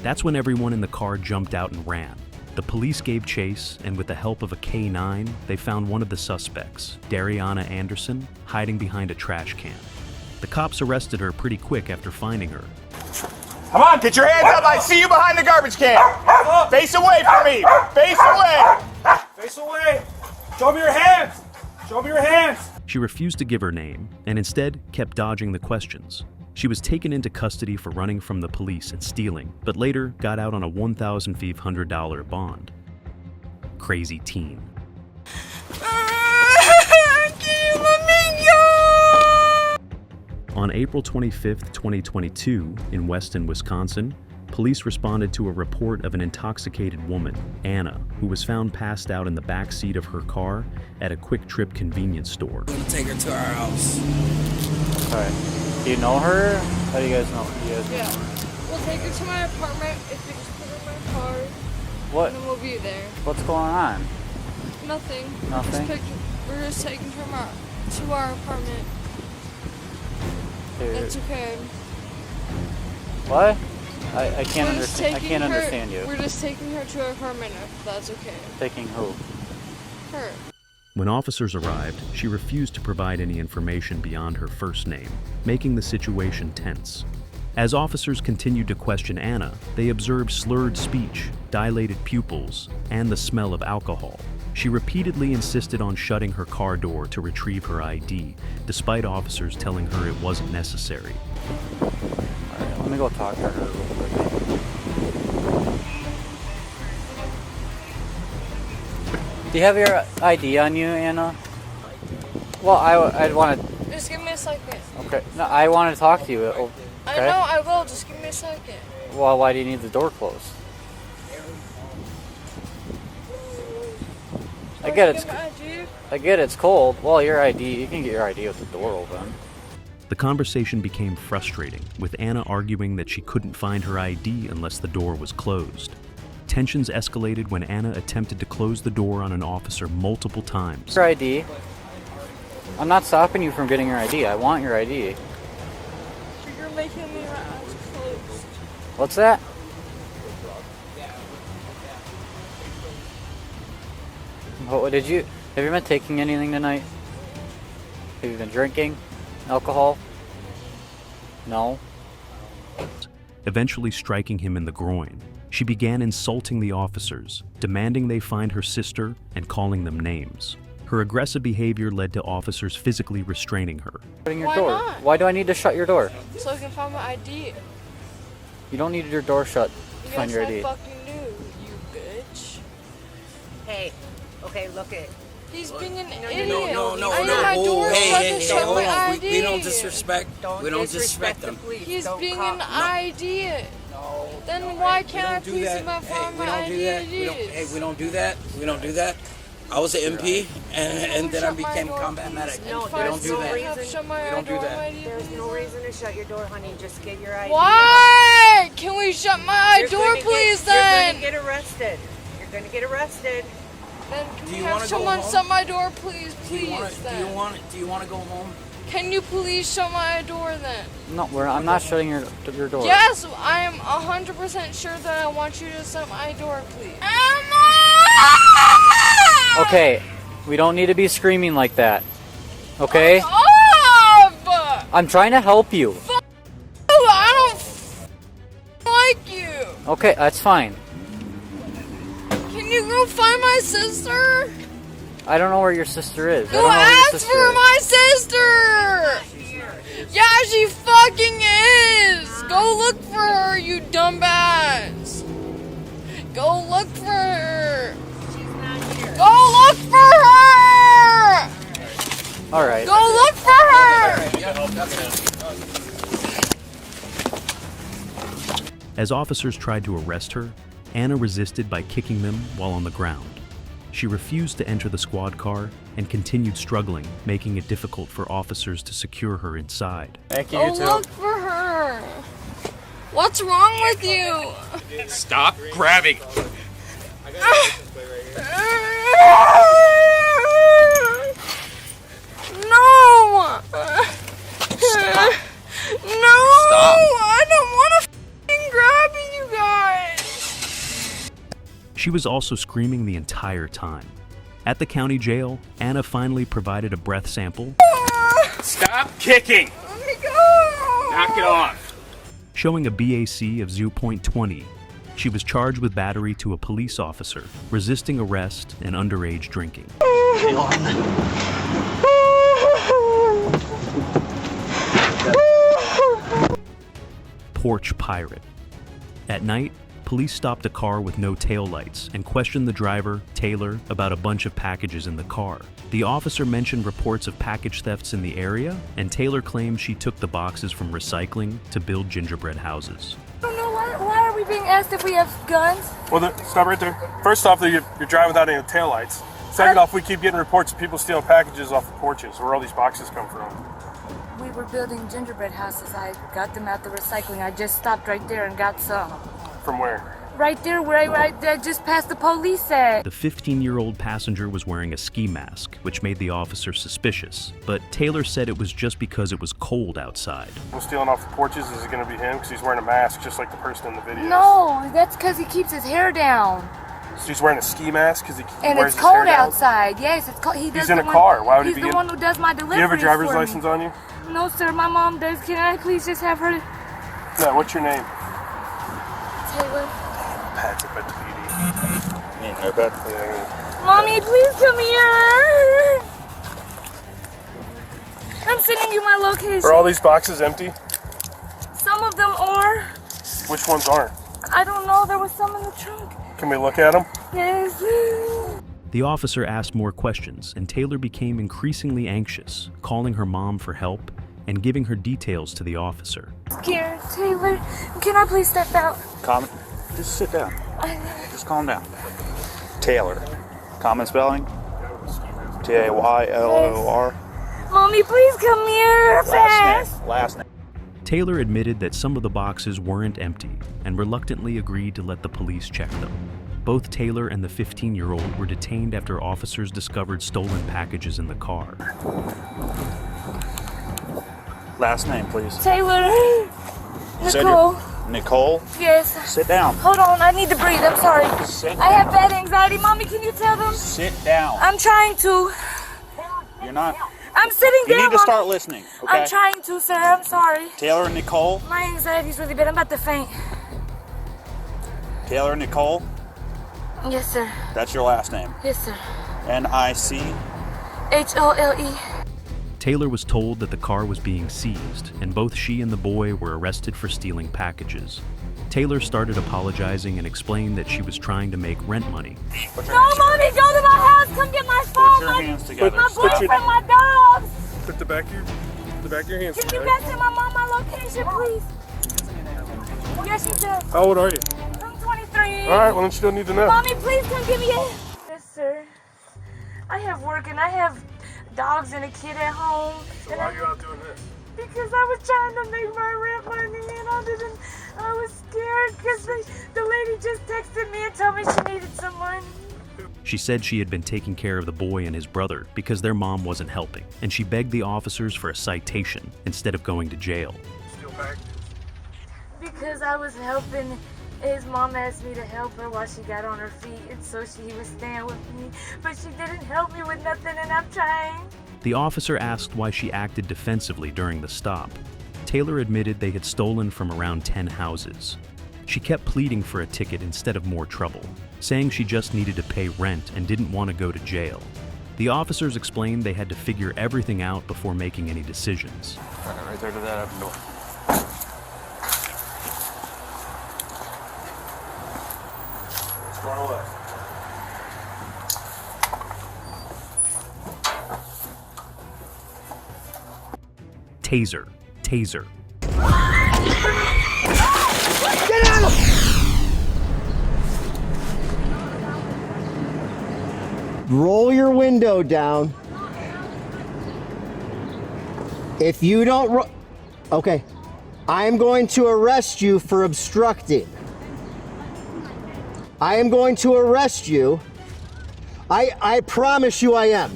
[SPEAKER 6] That's when everyone in the car jumped out and ran. The police gave chase, and with the help of a K-9, they found one of the suspects, Dariana Anderson, hiding behind a trash can. The cops arrested her pretty quick after finding her.
[SPEAKER 17] Come on, get your hands up. I see you behind the garbage can. Face away from me. Face away. Face away. Show me your hands. Show me your hands.
[SPEAKER 6] She refused to give her name, and instead kept dodging the questions. She was taken into custody for running from the police and stealing, but later got out on a $1,500 bond. Crazy teen. On April 25, 2022, in Weston, Wisconsin, police responded to a report of an intoxicated woman, Anna, who was found passed out in the back seat of her car at a Quick Trip convenience store.
[SPEAKER 20] We're gonna take her to our house.
[SPEAKER 14] Okay. Do you know her? How do you guys know?
[SPEAKER 9] Yeah. We'll take her to my apartment if we just put her in my car.
[SPEAKER 14] What?
[SPEAKER 9] And then we'll be there.
[SPEAKER 14] What's going on?
[SPEAKER 9] Nothing.
[SPEAKER 14] Nothing?
[SPEAKER 9] We're just taking her to our apartment.
[SPEAKER 14] Dude.
[SPEAKER 9] That's okay.
[SPEAKER 14] What? I can't understand you.
[SPEAKER 9] We're just taking her to our apartment if that's okay.
[SPEAKER 14] Taking who?
[SPEAKER 9] Her.
[SPEAKER 6] When officers arrived, she refused to provide any information beyond her first name, making the situation tense. As officers continued to question Anna, they observed slurred speech, dilated pupils, and the smell of alcohol. She repeatedly insisted on shutting her car door to retrieve her ID, despite officers telling her it wasn't necessary.
[SPEAKER 14] Alright, let me go talk to her real quick. Do you have your ID on you, Anna? Well, I'd want to...
[SPEAKER 9] Just give me a second.
[SPEAKER 14] Okay. No, I want to talk to you. Okay?
[SPEAKER 9] I know, I will. Just give me a second.
[SPEAKER 14] Well, why do you need the door closed? I get it's cold. Well, your ID, you can get your ID with the door open.
[SPEAKER 6] The conversation became frustrating, with Anna arguing that she couldn't find her ID unless the door was closed. Tensions escalated when Anna attempted to close the door on an officer multiple times.
[SPEAKER 14] Your ID. I'm not stopping you from getting your ID. I want your ID.
[SPEAKER 9] You're making me my eyes closed.
[SPEAKER 14] What's that? What did you... Have you been taking anything tonight? Have you been drinking? Alcohol? No?
[SPEAKER 6] Eventually striking him in the groin, she began insulting the officers, demanding they find her sister and calling them names. Her aggressive behavior led to officers physically restraining her.
[SPEAKER 14] Shutting your
[SPEAKER 9] Why
[SPEAKER 14] door.
[SPEAKER 9] not?
[SPEAKER 14] Why do I need to shut your door?
[SPEAKER 9] So I can find my ID.
[SPEAKER 14] You don't need your door shut to find your ID.
[SPEAKER 9] Yes, I fucking do, you bitch.
[SPEAKER 21] Hey, okay, look it.
[SPEAKER 9] He's being an idiot.
[SPEAKER 20] No.
[SPEAKER 9] I need my door shut to shut
[SPEAKER 20] hold
[SPEAKER 9] my
[SPEAKER 20] on.
[SPEAKER 9] ID.
[SPEAKER 20] We don't disrespect. We don't disrespect them.
[SPEAKER 9] He's being an idiot. Then why can't I please him and find my IDs?
[SPEAKER 20] We don't do that. We don't do that. I was an MP, and then I became a combat medic.
[SPEAKER 21] No,
[SPEAKER 20] we don't do that.
[SPEAKER 21] We don't do that. There's no reason to shut your door, honey. Just get your ID.
[SPEAKER 9] Why? Can we shut my door, please, then?
[SPEAKER 21] You're going to get arrested. You're going to get arrested.
[SPEAKER 9] Then can we have someone shut my door, please, please,
[SPEAKER 20] Do you want to go home?
[SPEAKER 9] Can you please shut my door, then?
[SPEAKER 14] No, I'm not shutting your door.
[SPEAKER 9] Yes, I am 100% sure that I want you to shut my door, please.
[SPEAKER 14] Okay, we don't need to be screaming like that. Okay? I'm trying to help you.
[SPEAKER 9] I don't like you.
[SPEAKER 14] Okay, that's fine.
[SPEAKER 9] Can you go find my sister?
[SPEAKER 14] I don't know where your sister is.
[SPEAKER 9] Go ask for my sister! Yeah, she fucking is! Go look for her, you dumbass! Go look for her!
[SPEAKER 21] She's not here.
[SPEAKER 9] Go look for her!
[SPEAKER 14] Alright.
[SPEAKER 9] Go look for her!
[SPEAKER 6] As officers tried to arrest her, Anna resisted by kicking them while on the ground. She refused to enter the squad car and continued struggling, making it difficult for officers to secure her inside.
[SPEAKER 14] Thank you,
[SPEAKER 9] Go look for her! What's wrong with you?
[SPEAKER 17] Stop grabbing.
[SPEAKER 9] No!
[SPEAKER 17] Stop.
[SPEAKER 9] No!
[SPEAKER 17] Stop.
[SPEAKER 9] I don't want to f***ing grab you guys!
[SPEAKER 6] She was also screaming the entire time. At the county jail, Anna finally provided a breath sample.
[SPEAKER 17] Stop kicking.
[SPEAKER 9] Let me go!
[SPEAKER 17] Knock it off.
[SPEAKER 6] Showing a BAC of 0.20. She was charged with battery to a police officer, resisting arrest, and underage drinking. Porch pirate. At night, police stopped a car with no taillights and questioned the driver, Taylor, about a bunch of packages in the car. The officer mentioned reports of package thefts in the area, and Taylor claimed she took the boxes from recycling to build gingerbread houses.
[SPEAKER 3] I don't know why are we
[SPEAKER 9] being asked if we have guns?
[SPEAKER 17] Well, stop right there. First off, you're driving without any taillights. Second off, we keep getting reports of people stealing packages off the porches. Where all these boxes come from?
[SPEAKER 9] We were building gingerbread houses. I got them at the recycling. I just stopped right there and got some.
[SPEAKER 17] From where?
[SPEAKER 9] Right there, where I just passed the police at.
[SPEAKER 10] The 15-year-old passenger was wearing a ski mask, which made the officer suspicious, but Taylor said it was just because it was cold outside.
[SPEAKER 17] People stealing off the porches, is it going to be him? Because he's wearing a mask just like the person in the video.
[SPEAKER 9] No, that's because he keeps his hair down.
[SPEAKER 17] So he's wearing a ski mask because he
[SPEAKER 9] and
[SPEAKER 17] wears
[SPEAKER 9] it's
[SPEAKER 17] his hair
[SPEAKER 9] cold
[SPEAKER 17] down?
[SPEAKER 9] Outside. Yes, it's cold.
[SPEAKER 17] He's in a car. Why would he be
[SPEAKER 9] He's the one who does my deliveries.
[SPEAKER 17] Do you have a driver's
[SPEAKER 9] for me.
[SPEAKER 17] license on you?
[SPEAKER 9] No, sir. My mom does. Can I please just have her?
[SPEAKER 17] No, what's your name?
[SPEAKER 9] Taylor.
[SPEAKER 17] Pat's a bit yeah.
[SPEAKER 9] Mommy, please come here. I'm sending you my location.
[SPEAKER 17] Are all these boxes empty?
[SPEAKER 9] Some of them are.
[SPEAKER 17] Which ones aren't?
[SPEAKER 9] I don't know. There was some in the trunk.
[SPEAKER 17] Can we look at them?
[SPEAKER 9] Yes.
[SPEAKER 10] The officer asked more questions, and Taylor became increasingly anxious, calling her mom for help and giving her details to the officer.
[SPEAKER 9] Scared, Taylor. Can I please step out?
[SPEAKER 13] Calm. Just sit down. Just calm down. Taylor. Common spelling? Taylor.
[SPEAKER 9] Mommy, please come here fast.
[SPEAKER 13] Last name.
[SPEAKER 10] Taylor admitted that some of the boxes weren't empty and reluctantly agreed to let the police check them. Both Taylor and the 15-year-old were detained after officers discovered stolen packages in the car.
[SPEAKER 13] Last name, please.
[SPEAKER 9] Taylor. Nicole.
[SPEAKER 13] Nicole?
[SPEAKER 9] Yes.
[SPEAKER 13] Sit down.
[SPEAKER 9] Hold on, I need to breathe. I'm sorry.
[SPEAKER 13] Sit
[SPEAKER 9] I have bad anxiety. Mommy, can you tell them?
[SPEAKER 13] Sit down.
[SPEAKER 9] I'm trying to.
[SPEAKER 13] You're not.
[SPEAKER 9] I'm sitting
[SPEAKER 13] You
[SPEAKER 9] down.
[SPEAKER 13] need to start listening, okay?
[SPEAKER 9] I'm trying to, sir. I'm sorry.
[SPEAKER 13] Taylor and Nicole?
[SPEAKER 9] My anxiety's really bad. I'm about to faint.
[SPEAKER 13] Taylor and Nicole?
[SPEAKER 9] Yes, sir.
[SPEAKER 13] That's your last name.
[SPEAKER 9] Yes, sir.
[SPEAKER 13] N-I-C?
[SPEAKER 9] H-O-L-E.
[SPEAKER 10] Taylor was told that the car was being seized, and both she and the boy were arrested for stealing packages. Taylor started apologizing and explained that she was trying to make rent money.
[SPEAKER 9] No, Mommy, go to my house. Come get my phone.
[SPEAKER 13] Put your hands together.
[SPEAKER 9] My boyfriend, my dogs.
[SPEAKER 17] Put the back of your hands
[SPEAKER 9] Can you
[SPEAKER 17] together.
[SPEAKER 9] guys send my mom my location, please? Yes, she does.
[SPEAKER 17] How old are you?
[SPEAKER 9] I'm 23.
[SPEAKER 17] All right, well, then she don't need to know.
[SPEAKER 9] Mommy, please come give me a... Yes, sir. I have work and I have dogs and a kid at home.
[SPEAKER 17] So why are you out doing this?
[SPEAKER 9] Because I was trying to make my rent money and I was scared because the lady just texted me and told me she needed some money.
[SPEAKER 10] She said she had been taking care of the boy and his brother because their mom wasn't helping, and she begged the officers for a citation instead of going to jail.
[SPEAKER 17] Steal packages.
[SPEAKER 9] Because I was helping. His mom asked me to help her while she got on her feet, and so he was staying with me. But she didn't help me with nothing, and I'm trying.
[SPEAKER 10] The officer asked why she acted defensively during the stop. Taylor admitted they had stolen from around 10 houses. She kept pleading for a ticket instead of more trouble, saying she just needed to pay rent and didn't want to go to jail. The officers explained they had to figure everything out before making any decisions.
[SPEAKER 13] Right there to that open door.
[SPEAKER 17] Far away.
[SPEAKER 10] Taser, taser.
[SPEAKER 3] Get out of Roll your window down. If you don't okay, I am going to arrest you for obstructing. I am going to arrest you. I promise you I am.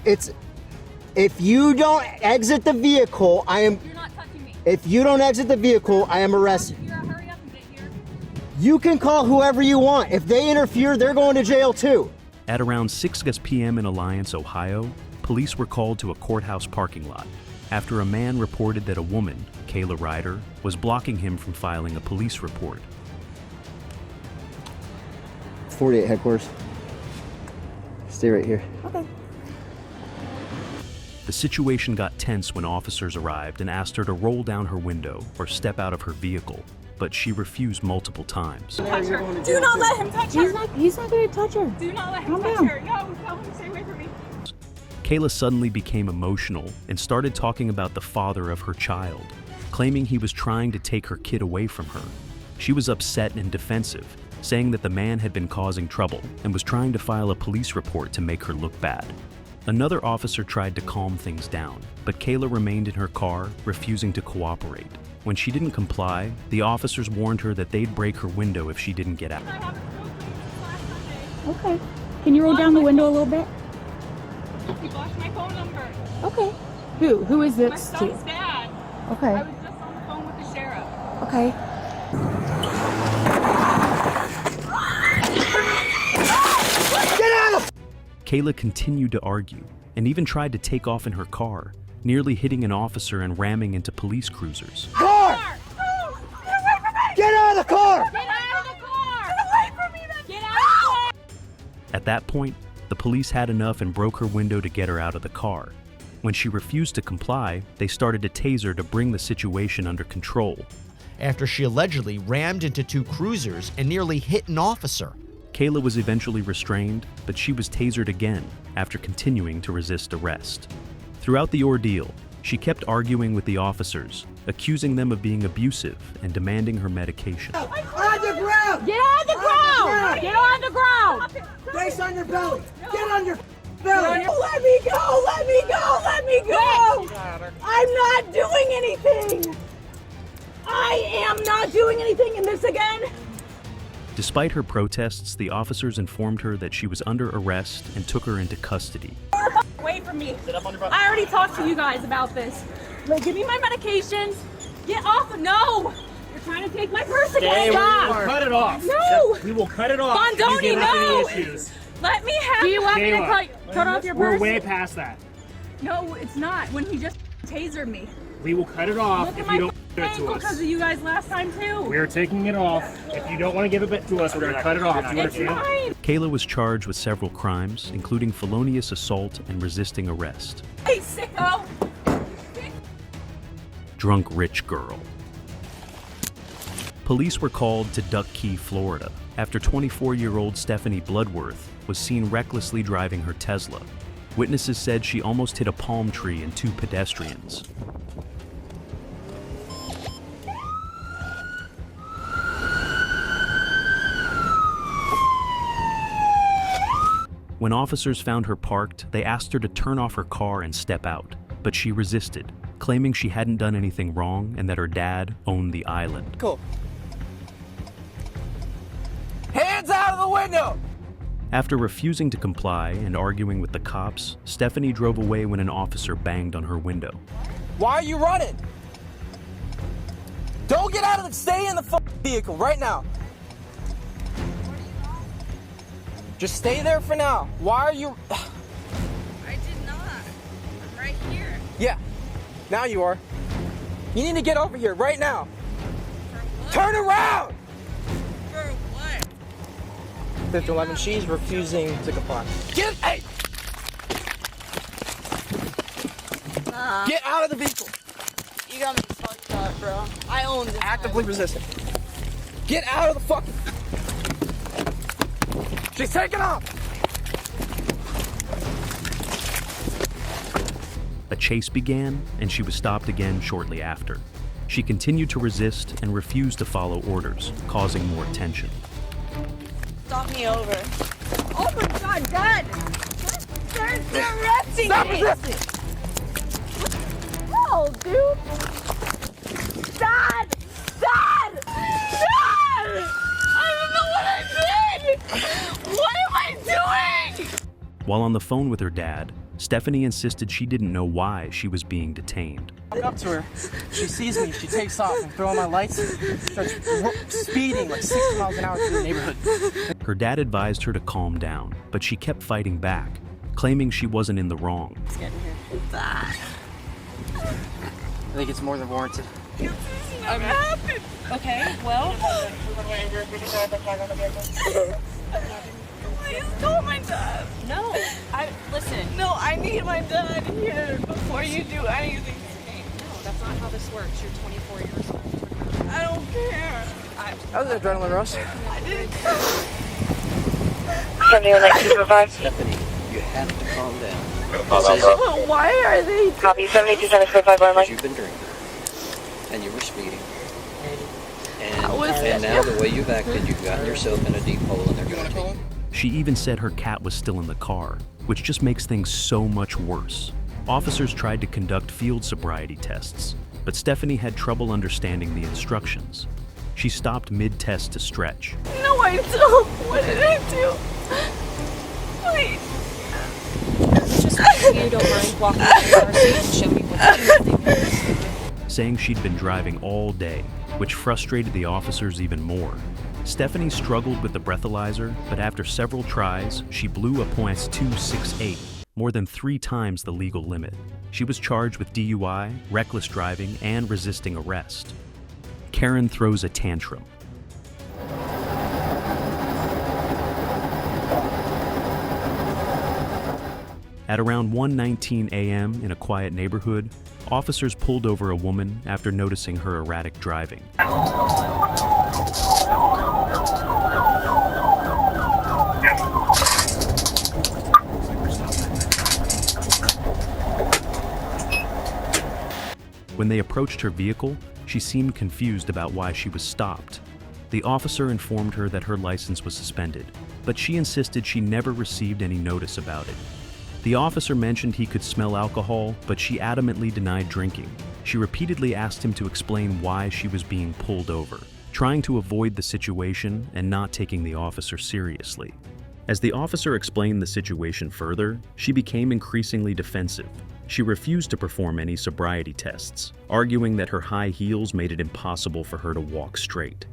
[SPEAKER 3] If you don't exit the vehicle, You're not touching me. If you don't exit the vehicle, I am arresting. Hurry up and get here. You can call whoever you want. If they interfere, they're going to jail too.
[SPEAKER 10] At around 6 p.m. in Alliance, Ohio, police were called to a courthouse parking lot after a man reported that a woman, Kayla Ryder, was blocking him from filing a police report.
[SPEAKER 3] 48 headquarters. Stay right here.
[SPEAKER 9] Okay.
[SPEAKER 10] The situation got tense when officers arrived and asked her to roll down her window or step out of her vehicle, but she refused multiple times.
[SPEAKER 21] Do not let him touch her. He's not going to touch her. Do not let him touch her. No, tell him to stay away from me.
[SPEAKER 10] Kayla suddenly became emotional and started talking about the father of her child, claiming he was trying to take her kid away from her.
[SPEAKER 6] She was upset and defensive, saying that the man had been causing trouble and was trying to file a police report to make her look bad. Another officer tried to calm things down, but Kayla remained in her car, refusing to cooperate. When she didn't comply, the officers warned her that they'd break her window if she didn't get out.
[SPEAKER 21] Okay. Can you roll down the window a little bit? He blocked my phone number. Okay. Who is this? My son's dad. Okay. I was just on the phone with the sheriff. Okay.
[SPEAKER 3] Get out!
[SPEAKER 6] Kayla continued to argue and even tried to take off in her car, nearly hitting an officer and ramming into police cruisers.
[SPEAKER 3] Car! Get out of the car!
[SPEAKER 21] Get out of the car! Get away from me! Get out of the car!
[SPEAKER 6] At that point, the police had enough and broke her window to get her out of the car. When she refused to comply, they started to tase her to bring the situation under control.
[SPEAKER 2] After she allegedly rammed into 2 cruisers and nearly hit an officer.
[SPEAKER 6] Kayla was eventually restrained, but she was tasered again after continuing to resist arrest. Throughout the ordeal, she kept arguing with the officers, accusing them of being abusive and demanding her medication.
[SPEAKER 3] On the ground!
[SPEAKER 21] Get on the ground! Get on the ground!
[SPEAKER 3] Face on your belly! Get on your belly!
[SPEAKER 21] Let me go! Let me go! Let me go! I'm not doing anything! I am not doing anything in this again!
[SPEAKER 6] Despite her protests, the officers informed her that she was under arrest and took her into custody.
[SPEAKER 21] Away from me! I already talked to you guys about this. Like, give me my medication. Get off! No! You're trying to take my purse again! Stop!
[SPEAKER 17] We'll cut it off.
[SPEAKER 21] No!
[SPEAKER 17] We will cut it off.
[SPEAKER 21] Bondoni, no!
[SPEAKER 17] Issues.
[SPEAKER 21] Let me have. Do you want me to cut off your purse?
[SPEAKER 17] We're way past that.
[SPEAKER 21] No, it's not. When he just tasered me.
[SPEAKER 17] We will cut it off
[SPEAKER 21] Look
[SPEAKER 17] if
[SPEAKER 21] at
[SPEAKER 17] you
[SPEAKER 21] my
[SPEAKER 17] don't give it to
[SPEAKER 21] ankle
[SPEAKER 17] us.
[SPEAKER 21] because of you guys last time too.
[SPEAKER 17] We're taking it off. If you don't want to give it to us, we're going to cut it off. Do you
[SPEAKER 21] It's
[SPEAKER 17] understand?
[SPEAKER 21] fine.
[SPEAKER 6] Kayla was charged with several crimes, including felonious assault and resisting arrest.
[SPEAKER 21] Hey, sicko!
[SPEAKER 6] Drunk rich girl. Police were called to Duck Key, Florida, after 24-year-old Stephanie Bloodworth was seen recklessly driving her Tesla. Witnesses said she almost hit a palm tree and 2 pedestrians. When officers found her parked, they asked her to turn off her car and step out, but she resisted, claiming she hadn't done anything wrong and that her dad owned the island.
[SPEAKER 20] Cool. Hands out of the window!
[SPEAKER 6] After refusing to comply and arguing with the cops, Stephanie drove away when an officer banged on her window.
[SPEAKER 20] Why are you running? Don't get out of the, stay in the vehicle right now. Just stay there for now. Why are you?
[SPEAKER 9] I did not. I'm right here.
[SPEAKER 20] Yeah, now you are. You need to get over here right now. Turn around!
[SPEAKER 9] For what?
[SPEAKER 20] 511, she's refusing to comply. Get, hey! Get out of the vehicle!
[SPEAKER 9] You got me fucked up, bro. I own this.
[SPEAKER 20] Actively resisting. Get out of the fucking... She's taking off!
[SPEAKER 6] A chase began, and she was stopped again shortly after. She continued to resist and refused to follow orders, causing more tension.
[SPEAKER 9] Stop me over. Oh my god, Dad! They're arresting
[SPEAKER 20] Stop
[SPEAKER 9] me!
[SPEAKER 20] resisting!
[SPEAKER 21] No, dude! Dad! Dad! Dad! I don't know what I did! What am I doing?
[SPEAKER 6] While on the phone with her dad, Stephanie insisted she didn't know why she was being detained.
[SPEAKER 20] I walk up to her, she sees me, she takes off and throws on my lights, starts speeding like 60 miles an hour through the neighborhood.
[SPEAKER 6] Her dad advised her to calm down, but she kept fighting back, claiming she wasn't in the wrong.
[SPEAKER 20] Let's get in here. I think it's more than warranted.
[SPEAKER 21] I'm happy. Okay, well. Please call my dad. No, listen. No, I need my dad here before you do anything to me.
[SPEAKER 16] No, that's not how this works. You're 24 years old.
[SPEAKER 21] I don't care.
[SPEAKER 20] That was an adrenaline rush.
[SPEAKER 21] I didn't.
[SPEAKER 15] 7275.
[SPEAKER 22] Stephanie, you have to calm down.
[SPEAKER 21] But why are they?
[SPEAKER 15] Copy 7275 on line.
[SPEAKER 22] You've been drinking, and you were speeding. And now the way you've acted, you've gotten yourself in a deep hole and they're going to take you.
[SPEAKER 6] She even said her cat was still in the car, which just makes things so much worse. Officers tried to conduct field sobriety tests, but Stephanie had trouble understanding the instructions. She stopped mid-test to stretch.
[SPEAKER 21] No, I don't. What did I do? Please.
[SPEAKER 11] Just you don't mind walking to the car so you can show me what
[SPEAKER 6] saying she'd been driving all day, which frustrated the officers even more. Stephanie struggled with the breathalyzer, but after several tries, she blew a .268, more than 3 times the legal limit. She was charged with DUI, reckless driving, and resisting arrest. Karen throws a tantrum. At around 1:19 a.m. in a quiet neighborhood, officers pulled over a woman after noticing her erratic driving. When they approached her vehicle, she seemed confused about why she was stopped. The officer informed her that her license was suspended, but she insisted she never received any notice about it. The officer mentioned he could smell alcohol, but she adamantly denied drinking. She repeatedly asked him to explain why she was being pulled over, trying to avoid the situation and not taking the officer seriously. As the officer explained the situation further, she became increasingly defensive. She refused to perform any sobriety tests, arguing that her high heels made it impossible for her to walk straight.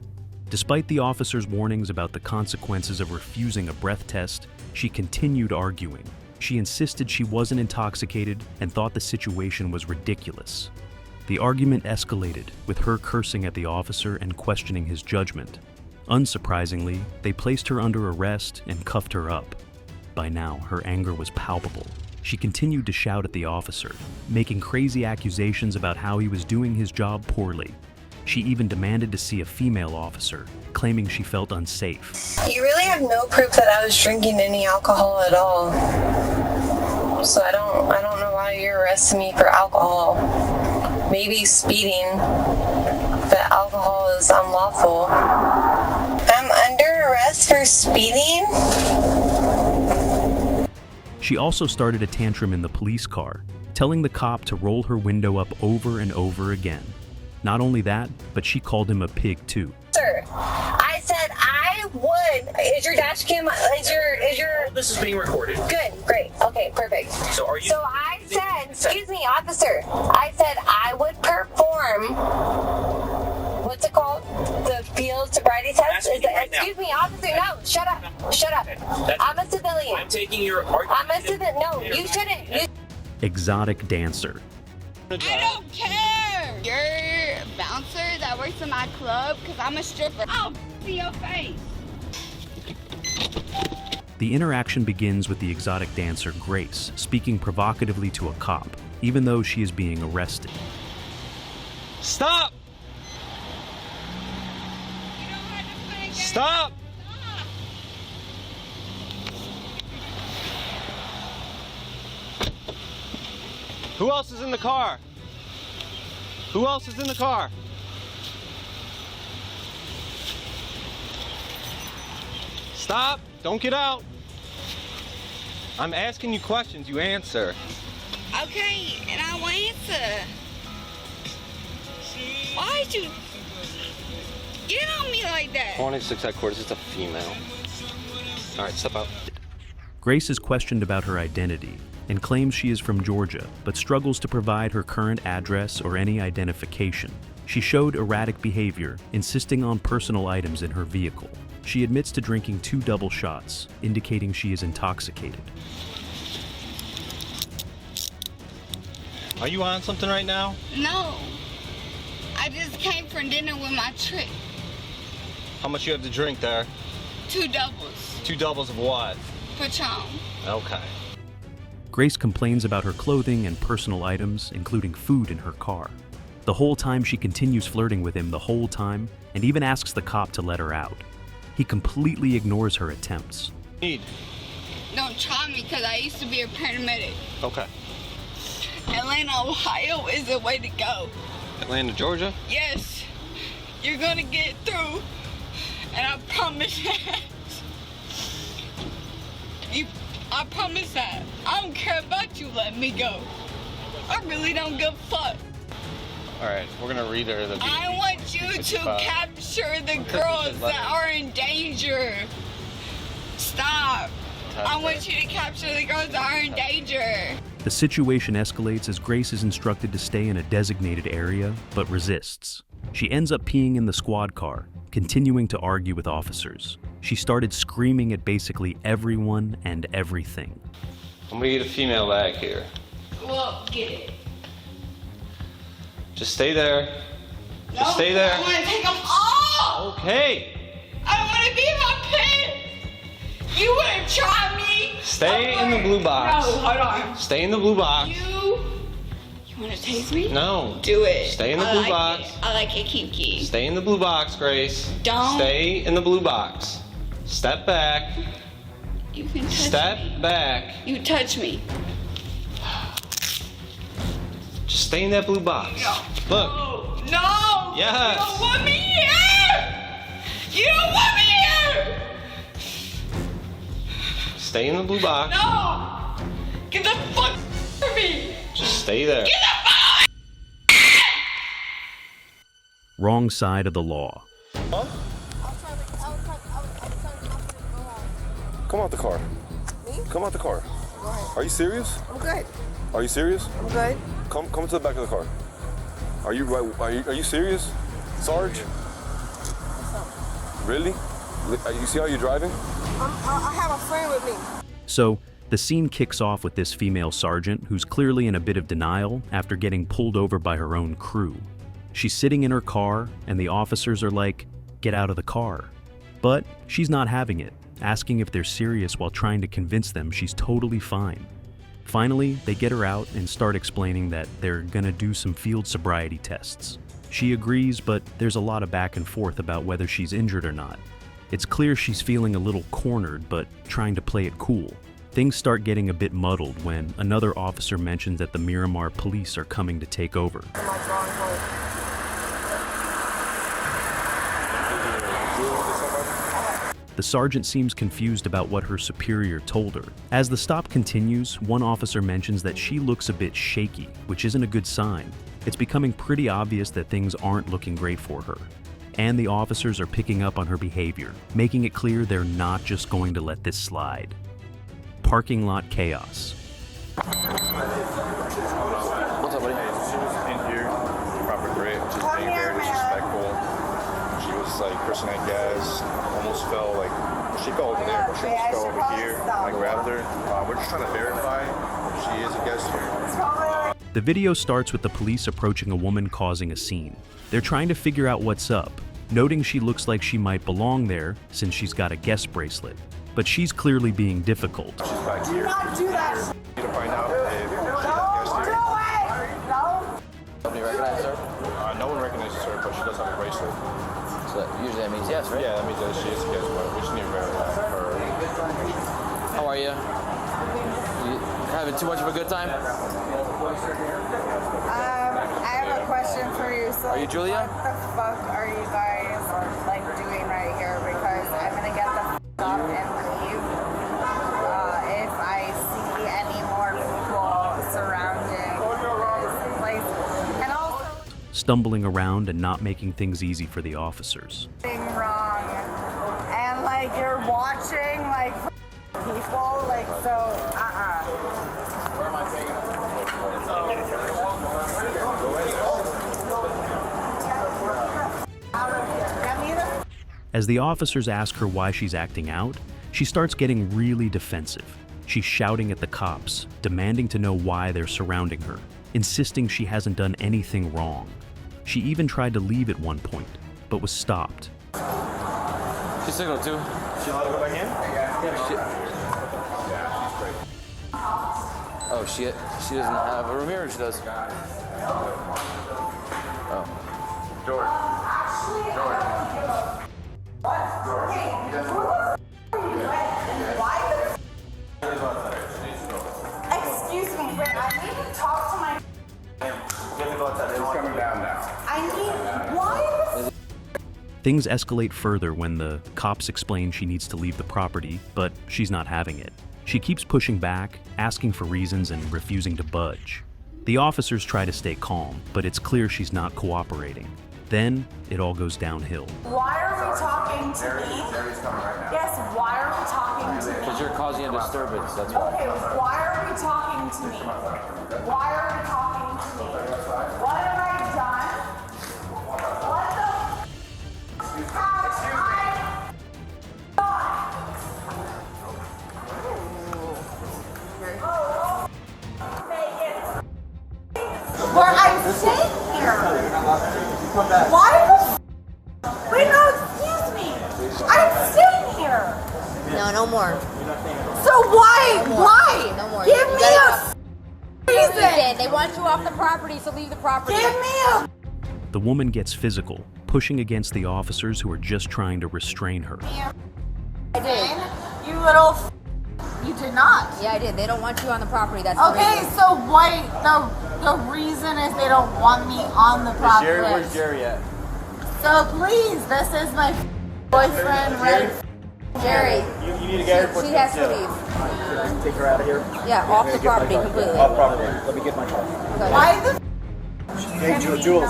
[SPEAKER 6] Despite the officer's warnings about the consequences of refusing a breath test, she continued arguing. She insisted she wasn't intoxicated and thought the situation was ridiculous. The argument escalated, with her cursing at the officer and questioning his judgment. Unsurprisingly, they placed her under arrest and cuffed her up. By now, her anger was palpable. She continued to shout at the officer, making crazy accusations about how he was doing his job poorly. She even demanded to see a female officer, claiming she felt unsafe.
[SPEAKER 12] You really have no proof that I was drinking any alcohol at all. So I don't know why you're arresting me for alcohol. Maybe speeding, but alcohol is unlawful. I'm under arrest for speeding?
[SPEAKER 6] She also started a tantrum in the police car, telling the cop to roll her window up over and over again. Not only that, but she called him a pig too.
[SPEAKER 12] Sir, I said I would. Is your dash cam, is your...
[SPEAKER 5] This is being recorded.
[SPEAKER 12] Good, great, okay, perfect.
[SPEAKER 5] So are you...
[SPEAKER 12] So I said, excuse me, officer, I said I would perform, what's it called? The field sobriety test? Excuse me, officer, no, shut up, shut up. I'm a civilian.
[SPEAKER 5] I'm taking your...
[SPEAKER 12] I'm a civilian, no, you shouldn't.
[SPEAKER 6] Exotic dancer.
[SPEAKER 23] I don't care. You're a bouncer that works in my club because I'm a stripper. I'll see your face.
[SPEAKER 6] The interaction begins with the exotic dancer Grace speaking provocatively to a cop, even though she is being arrested.
[SPEAKER 17] Stop! Stop! Who else is in the car? Who else is in the car? Stop! Don't get out! I'm asking you questions, you answer.
[SPEAKER 23] Okay, and I will answer. Why'd you get on me like that?
[SPEAKER 17] 26 headquarters, it's a female. Alright, step out.
[SPEAKER 6] Grace is questioned about her identity and claims she is from Georgia, but struggles to provide her current address or any identification. She showed erratic behavior, insisting on personal items in her vehicle. She admits to drinking 2 double shots, indicating she is intoxicated.
[SPEAKER 17] Are you on something right now?
[SPEAKER 23] No. I just came from dinner with my trip.
[SPEAKER 17] How much you have to drink there?
[SPEAKER 23] 2 doubles.
[SPEAKER 17] 2 doubles of what?
[SPEAKER 23] Patron.
[SPEAKER 17] Okay.
[SPEAKER 6] Grace complains about her clothing and personal items, including food in her car. The whole time she continues flirting with him the whole time, and even asks the cop to let her out. He completely ignores her attempts.
[SPEAKER 23] Don't try me because I used to be a paramedic.
[SPEAKER 17] Okay.
[SPEAKER 23] Atlanta, Ohio is the way to go.
[SPEAKER 17] Atlanta, Georgia?
[SPEAKER 23] Yes. You're gonna get through, and I promise that. I promise that. I don't care about you letting me go. I really don't give a fuck.
[SPEAKER 1] Alright, we're gonna read her the
[SPEAKER 23] I want you to capture the girls that are in danger. Stop. I want you to capture the girls that are in danger.
[SPEAKER 6] The situation escalates as Grace is instructed to stay in a designated area, but resists. She ends up peeing in the squad car, continuing to argue with officers. She started screaming at basically everyone and everything.
[SPEAKER 1] I'm gonna get a female lag here.
[SPEAKER 23] Well, get it.
[SPEAKER 1] Just stay there.
[SPEAKER 23] No,
[SPEAKER 1] Just stay there.
[SPEAKER 23] I want to take them off.
[SPEAKER 1] Okay.
[SPEAKER 23] I want to be in my pants. You wouldn't try me.
[SPEAKER 1] Stay in the blue box.
[SPEAKER 23] No, hold on.
[SPEAKER 1] Stay in the blue box.
[SPEAKER 23] You want to tase me?
[SPEAKER 1] No.
[SPEAKER 23] Do it.
[SPEAKER 1] Stay in the blue box.
[SPEAKER 23] I like it, kinky.
[SPEAKER 1] Stay in the blue box, Grace.
[SPEAKER 23] Don't.
[SPEAKER 1] Stay in the blue box. Step back.
[SPEAKER 23] You can touch
[SPEAKER 1] Step
[SPEAKER 23] me.
[SPEAKER 1] back.
[SPEAKER 23] You touch me.
[SPEAKER 1] Just stay in that blue box. Look.
[SPEAKER 23] No.
[SPEAKER 1] Yes.
[SPEAKER 23] You don't want me here. You don't want me here.
[SPEAKER 1] Stay in the blue box.
[SPEAKER 23] No. Get the fuck from me.
[SPEAKER 1] Just stay there.
[SPEAKER 23] Get the fuck.
[SPEAKER 6] Wrong side of the law.
[SPEAKER 4] Huh? Come out the car.
[SPEAKER 18] Me?
[SPEAKER 4] Come out the car. Are you serious?
[SPEAKER 18] I'm good.
[SPEAKER 4] Are you serious?
[SPEAKER 18] I'm good.
[SPEAKER 4] Come to the back of the car. Are you serious, Sarge? Really? You see how you're driving?
[SPEAKER 18] I have a friend with me.
[SPEAKER 6] So, the scene kicks off with this female sergeant who's clearly in a bit of denial after getting pulled over by her own crew. She's sitting in her car, and the officers are like, "Get out of the car." But she's not having it, asking if they're serious while trying to convince them she's totally fine. Finally, they get her out and start explaining that they're gonna do some field sobriety tests. She agrees, but there's a lot of back and forth about whether she's injured or not. It's clear she's feeling a little cornered, but trying to play it cool. Things start getting a bit muddled when another officer mentions that the Miramar police are coming to take over. The sergeant seems confused about what her superior told her. As the stop continues, one officer mentions that she looks a bit shaky, which isn't a good sign. It's becoming pretty obvious that things aren't looking great for her. And the officers are picking up on her behavior, making it clear they're not just going to let this slide. Parking lot chaos.
[SPEAKER 4] What's up, buddy? She was in here, proper grit, just being very disrespectful. She was like cursing at gas, almost fell like, she fell over there, but she almost fell over here. I grabbed her. We're just trying to verify if she is a guest here.
[SPEAKER 6] The video starts with the police approaching a woman causing a scene. They're trying to figure out what's up, noting she looks like she might belong there since she's got a guest bracelet. But she's clearly being difficult.
[SPEAKER 4] She's back here.
[SPEAKER 18] Do not do that.
[SPEAKER 4] Need to find out if she's a guest here.
[SPEAKER 18] No.
[SPEAKER 22] Nobody recognize her?
[SPEAKER 4] No one recognizes her, but she does have a bracelet.
[SPEAKER 22] So usually that means yes, right?
[SPEAKER 4] Yeah, that means that she is a guest, but we just need to verify her.
[SPEAKER 22] How are you? You having too much of a good time?
[SPEAKER 18] I have a question for you. So
[SPEAKER 22] Are you Julia?
[SPEAKER 18] What the fuck are you guys like doing right here? Because I'm gonna get the f up and leave if I see any more people surrounding this place. And also
[SPEAKER 6] Stumbling around and not making things easy for the officers.
[SPEAKER 18] being wrong. And like you're watching like people like so Where am I taking
[SPEAKER 6] As the officers ask her why she's acting out, she starts getting really defensive. She's shouting at the cops, demanding to know why they're surrounding her, insisting she hasn't done anything wrong. She even tried to leave at one point, but was stopped.
[SPEAKER 22] She signaled too.
[SPEAKER 4] She allowed to go back in?
[SPEAKER 22] Oh, she doesn't have a room here, or she does? Oh.
[SPEAKER 4] George.
[SPEAKER 18] Excuse me, but I need to talk to my.
[SPEAKER 4] Get to go outside. It's coming down now.
[SPEAKER 18] I need. Why?
[SPEAKER 6] Things escalate further when the cops explain she needs to leave the property, but she's not having it. She keeps pushing back, asking for reasons and refusing to budge. The officers try to stay calm, but it's clear she's not cooperating. Then, it all goes downhill.
[SPEAKER 18] Why are we talking to me? Yes, why are we talking to me?
[SPEAKER 22] Because you're causing a disturbance, that's why.
[SPEAKER 18] Okay, why are we talking to me? Why are we talking to me? What have I done? What the have I done? Megan. Where I'm staying here. Why the wait, no, excuse me. I'm staying here.
[SPEAKER 7] No more.
[SPEAKER 18] So why?
[SPEAKER 7] No more.
[SPEAKER 18] Why?
[SPEAKER 7] No more.
[SPEAKER 18] Give me a reason.
[SPEAKER 7] They want you off the property, so leave the property.
[SPEAKER 18] Give me a.
[SPEAKER 6] The woman gets physical, pushing against the officers who are just trying to restrain her.
[SPEAKER 18] I did. You little. You did not.
[SPEAKER 7] Yeah, I did. They don't want you on the property. That's
[SPEAKER 18] okay. So wait, the reason is they don't want me on the property.
[SPEAKER 22] Where's Jerry at?
[SPEAKER 18] So please, this is my boyfriend, right?
[SPEAKER 7] Jerry.
[SPEAKER 22] You need to get her.
[SPEAKER 7] She has to leave.
[SPEAKER 22] Take her out of here.
[SPEAKER 7] Yeah, off the property completely.
[SPEAKER 22] Off property. Let me get my car.
[SPEAKER 7] Okay.
[SPEAKER 18] Why the?
[SPEAKER 22] Hey, Jules.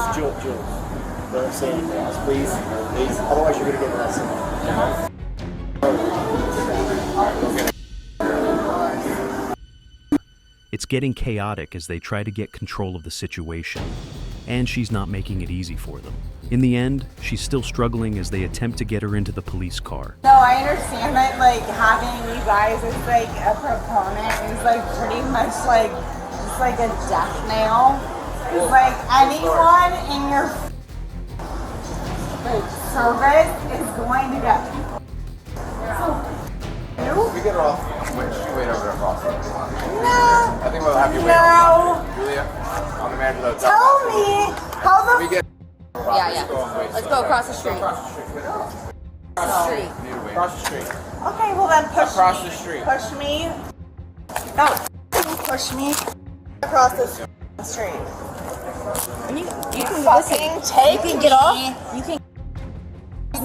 [SPEAKER 22] Don't say anything else, please. Otherwise, you're gonna get arrested.
[SPEAKER 6] It's getting chaotic as they try to get control of the situation, and she's not making it easy for them. In the end, she's still struggling as they attempt to get her into the police car.
[SPEAKER 18] No, I understand that like having you guys as like a proponent is like pretty much like just like a death nail. It's like anyone in your like service is going to get.
[SPEAKER 22] We get her off. Wait over there, boss.
[SPEAKER 18] No.
[SPEAKER 22] I think we'll have you wait.
[SPEAKER 18] No.
[SPEAKER 22] Julia, I'm the manager of the
[SPEAKER 18] Tell me how the.
[SPEAKER 22] We get.
[SPEAKER 7] Yeah. Let's go across the street.
[SPEAKER 22] Across
[SPEAKER 7] Across
[SPEAKER 22] the street.
[SPEAKER 18] Okay, well then push
[SPEAKER 22] Across
[SPEAKER 18] me.
[SPEAKER 22] the street.
[SPEAKER 18] Push me. No, push me across the street.
[SPEAKER 7] You can
[SPEAKER 18] fucking take
[SPEAKER 7] You can get off. You can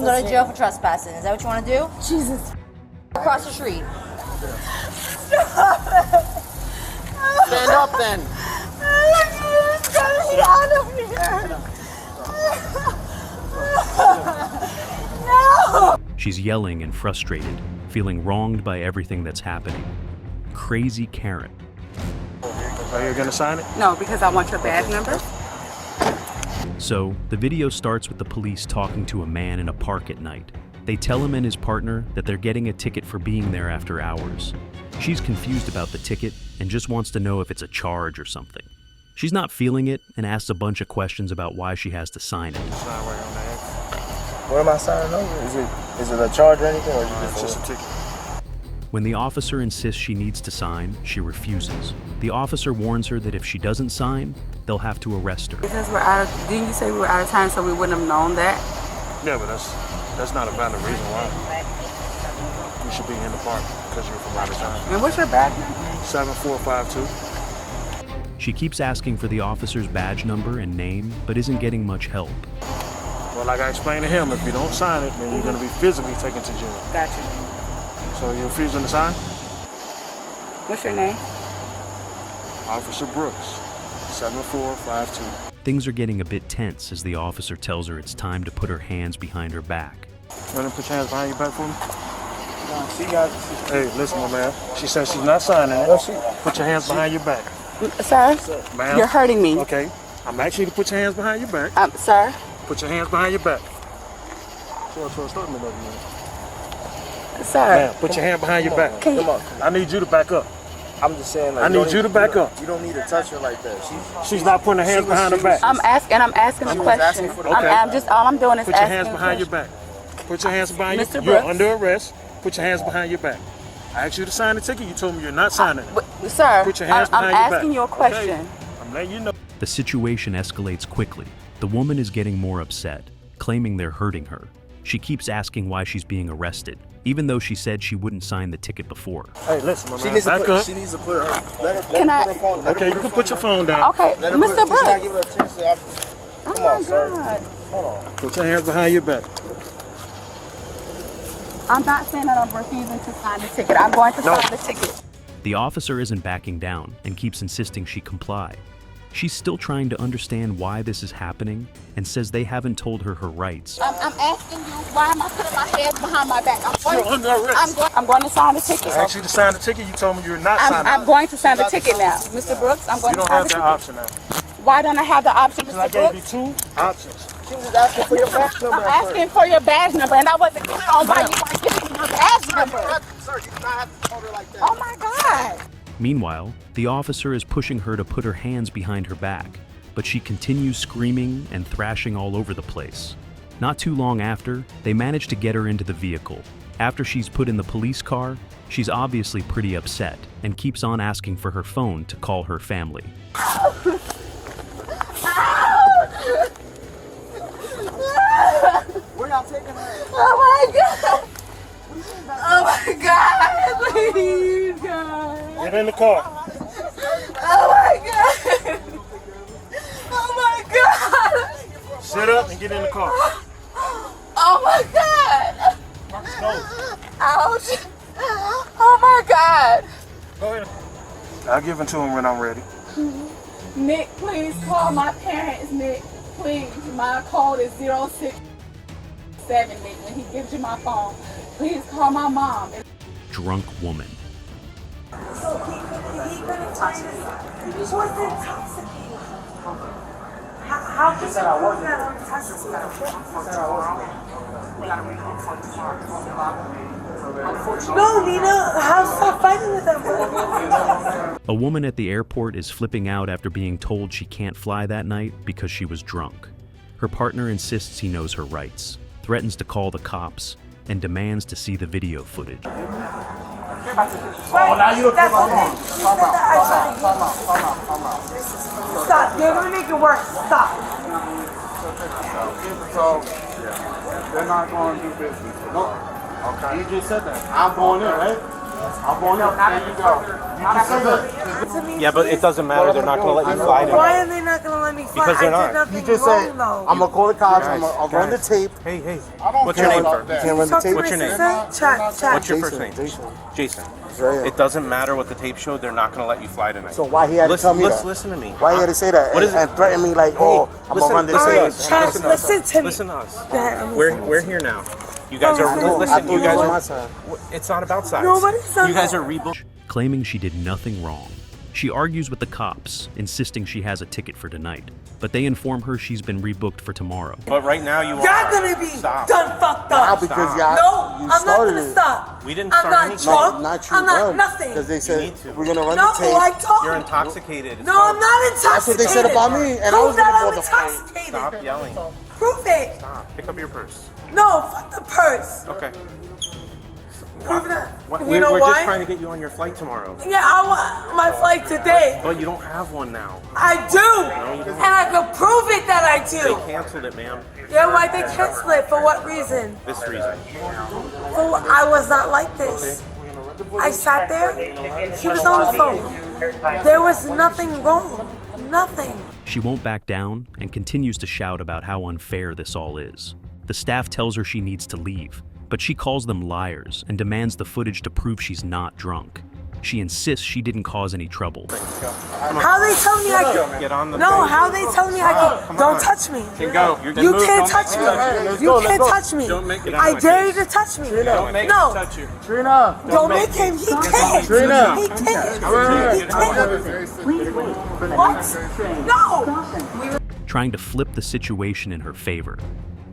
[SPEAKER 7] go to jail for trespassing. Is that what you want to do?
[SPEAKER 18] Jesus.
[SPEAKER 7] Across the street.
[SPEAKER 22] Stand up then.
[SPEAKER 18] Get me out of here. No.
[SPEAKER 6] She's yelling and frustrated, feeling wronged by everything that's happening. Crazy Karen.
[SPEAKER 17] Are you gonna sign it?
[SPEAKER 21] No, because I want your badge number.
[SPEAKER 6] So, the video starts with the police talking to a man in a park at night. They tell him and his partner that they're getting a ticket for being there after hours. She's confused about the ticket and just wants to know if it's a charge or something. She's not feeling it and asks a bunch of questions about why she has to sign it.
[SPEAKER 22] What am I signing over? Is it a charge or anything, or is it
[SPEAKER 17] just a ticket?
[SPEAKER 6] When the officer insists she needs to sign, she refuses. The officer warns her that if she doesn't sign, they'll have to arrest her.
[SPEAKER 21] Since we're out of, didn't you say we were out of time, so we wouldn't have known that?
[SPEAKER 17] Yeah, but that's not a valid reason why you should be in the park, because you're from out of time.
[SPEAKER 21] And what's your badge number?
[SPEAKER 17] 7452.
[SPEAKER 6] She keeps asking for the officer's badge number and name, but isn't getting much help.
[SPEAKER 17] Well, like I explained to him, if you don't sign it, then you're going to be physically taken to jail.
[SPEAKER 21] Gotcha.
[SPEAKER 17] So you're refusing to sign?
[SPEAKER 21] What's your name?
[SPEAKER 17] Officer Brooks, 7452.
[SPEAKER 6] Things are getting a bit tense as the officer tells her it's time to put her hands behind her back.
[SPEAKER 17] You want to put your hands behind your back for me? Hey, listen, my man. She says she's not signing it. Put your hands behind your back.
[SPEAKER 21] Sir,
[SPEAKER 17] Ma'am.
[SPEAKER 21] you're hurting me.
[SPEAKER 17] Okay. I'm asking you to put your hands behind your back.
[SPEAKER 21] Sir?
[SPEAKER 17] Put your hands behind your back.
[SPEAKER 21] Sir.
[SPEAKER 17] Ma'am, put your hand behind your back.
[SPEAKER 21] Come
[SPEAKER 17] on. I need you to back up.
[SPEAKER 22] I'm just saying, like,
[SPEAKER 17] I need you to back up.
[SPEAKER 22] You don't need to touch her like that.
[SPEAKER 17] She's not putting her hands behind her back.
[SPEAKER 21] I'm asking a question. I'm just, all I'm doing is
[SPEAKER 17] Put your
[SPEAKER 22] asking
[SPEAKER 17] hands behind your back. Put your hands behind
[SPEAKER 21] Mr.
[SPEAKER 17] your back.
[SPEAKER 21] Brooks.
[SPEAKER 17] You're under arrest. Put your hands behind your back. I asked you to sign the ticket. You told me you're not signing it.
[SPEAKER 21] Sir,
[SPEAKER 17] Put your hands
[SPEAKER 21] I'm
[SPEAKER 17] behind your back.
[SPEAKER 21] asking you a question.
[SPEAKER 17] Okay. I'm letting you know.
[SPEAKER 6] The situation escalates quickly. The woman is getting more upset, claiming they're hurting her. She keeps asking why she's being arrested, even though she said she wouldn't sign the ticket before.
[SPEAKER 17] Hey, listen, my man, back up.
[SPEAKER 22] She needs to put her. Let her
[SPEAKER 21] Can I?
[SPEAKER 22] put her phone.
[SPEAKER 17] Okay, you can put your phone down.
[SPEAKER 21] Okay, Mr.
[SPEAKER 22] She's not
[SPEAKER 21] Brooks.
[SPEAKER 22] giving her a chance to. Come
[SPEAKER 21] Oh
[SPEAKER 22] on,
[SPEAKER 21] my
[SPEAKER 22] sir.
[SPEAKER 21] God.
[SPEAKER 22] Hold on.
[SPEAKER 17] Put your hands behind your back.
[SPEAKER 21] I'm not saying that I'm refusing to sign the ticket. I'm going to sign the ticket.
[SPEAKER 6] The officer isn't backing down and keeps insisting she comply. She's still trying to understand why this is happening and says they haven't told her rights.
[SPEAKER 21] I'm asking you, why am I putting my hands behind my back? I'm going to sign the ticket.
[SPEAKER 17] I asked you to sign the ticket. You told me you're not signing.
[SPEAKER 21] I'm going to sign the ticket now. Mr. Brooks, I'm going to sign the ticket.
[SPEAKER 17] You don't have that option now.
[SPEAKER 21] Why don't I have the option, Mr. Brooks?
[SPEAKER 17] I gave you 2 options. She was asking for your badge number.
[SPEAKER 21] I'm asking for your badge number, and I wasn't clear on why you weren't giving me your badge number.
[SPEAKER 17] Sir, you do not have to hold her like that.
[SPEAKER 21] Oh my God.
[SPEAKER 6] Meanwhile, the officer is pushing her to put her hands behind her back, but she continues screaming and thrashing all over the place. Not too long after, they manage to get her into the vehicle. After she's put in the police car, she's obviously pretty upset and keeps on asking for her phone to call her family.
[SPEAKER 21] Where y'all taking her? Oh my God! Oh my God! Please, God!
[SPEAKER 17] Get in the car.
[SPEAKER 21] Oh my God! Oh my God!
[SPEAKER 17] Sit up and get in the car.
[SPEAKER 21] Oh my God!
[SPEAKER 17] Let's go.
[SPEAKER 21] Ouch! Oh my God!
[SPEAKER 17] Go ahead. I'll give it to him when I'm ready.
[SPEAKER 21] Nick, please call my parents, Nick. Please, my code is 067, Nick, when he gives you my phone. Please call my mom.
[SPEAKER 6] Drunk woman.
[SPEAKER 21] How can No, Nina, stop fighting with them.
[SPEAKER 6] A woman at the airport is flipping out after being told she can't fly that night because she was drunk. Her partner insists he knows her rights, threatens to call the cops, and demands to see the video footage.
[SPEAKER 21] Oh, now you're Stop, you're gonna make it worse. Stop.
[SPEAKER 17] So, they're not going to do business. No. Okay. You just said that. I'm going in, right? I'm going in. There you go. You just said that.
[SPEAKER 8] Yeah, but it doesn't matter. They're not going to let you fly tonight.
[SPEAKER 21] Why are they not going to let me fly?
[SPEAKER 8] Because they're not.
[SPEAKER 17] You just said, I'm going to call the cops. I'm going to run the tape.
[SPEAKER 8] Hey. What's your name, sir?
[SPEAKER 17] You can't run the tape.
[SPEAKER 8] What's your name? What's your first name? Jason. It doesn't matter what the tape showed. They're not going to let you fly tonight.
[SPEAKER 17] So why he had to tell me that?
[SPEAKER 8] Listen to me.
[SPEAKER 17] Why he had to say that and threaten me like, oh, I'm going to run this tape?
[SPEAKER 21] Listen to me.
[SPEAKER 8] Listen to us. We're here now. You guys are listen. You guys are. It's not about size. You guys are rebuilding.
[SPEAKER 6] Claiming she did nothing wrong. She argues with the cops, insisting she has a ticket for tonight, but they inform her she's been rebooked for tomorrow.
[SPEAKER 8] But right now you are.
[SPEAKER 21] Y'all gonna be done fucked up.
[SPEAKER 17] Because y'all,
[SPEAKER 21] no, I'm not gonna stop.
[SPEAKER 8] We didn't start anything.
[SPEAKER 21] I'm
[SPEAKER 17] not true.
[SPEAKER 21] I'm not nothing.
[SPEAKER 17] Because they said we're gonna run
[SPEAKER 21] no,
[SPEAKER 17] the tape.
[SPEAKER 21] I told
[SPEAKER 8] You're intoxicated.
[SPEAKER 21] No, I'm not intoxicated.
[SPEAKER 17] That's what they said about me, and I was gonna pull the
[SPEAKER 21] phone.
[SPEAKER 8] Stop yelling.
[SPEAKER 21] Prove it.
[SPEAKER 8] Stop. Pick up your purse.
[SPEAKER 21] No, fuck the purse.
[SPEAKER 8] Okay.
[SPEAKER 21] Prove that.
[SPEAKER 8] We're just trying to get you on your flight tomorrow.
[SPEAKER 21] Yeah, I want my flight today.
[SPEAKER 8] But you don't have one now.
[SPEAKER 21] I do.
[SPEAKER 8] No, you don't.
[SPEAKER 21] And I can prove it that I do.
[SPEAKER 8] They canceled it, ma'am.
[SPEAKER 21] Yeah, why they cancel it? For what reason?
[SPEAKER 8] This reason.
[SPEAKER 21] I was not like this. I sat there. He was on the phone. There was nothing wrong. Nothing.
[SPEAKER 6] She won't back down and continues to shout about how unfair this all is. The staff tells her she needs to leave, but she calls them liars and demands the footage to prove she's not drunk. She insists she didn't cause any trouble.
[SPEAKER 21] How they tell me I can?
[SPEAKER 8] Get on the
[SPEAKER 21] No, how they tell me I can? Don't touch me.
[SPEAKER 8] Go.
[SPEAKER 21] You can't touch me. You can't touch me. I dare you to touch me.
[SPEAKER 8] Don't make him touch you.
[SPEAKER 17] Trina.
[SPEAKER 21] Don't make him. He can't.
[SPEAKER 17] Trina.
[SPEAKER 21] He can't. He can't. What? No.
[SPEAKER 6] Trying to flip the situation in her favor.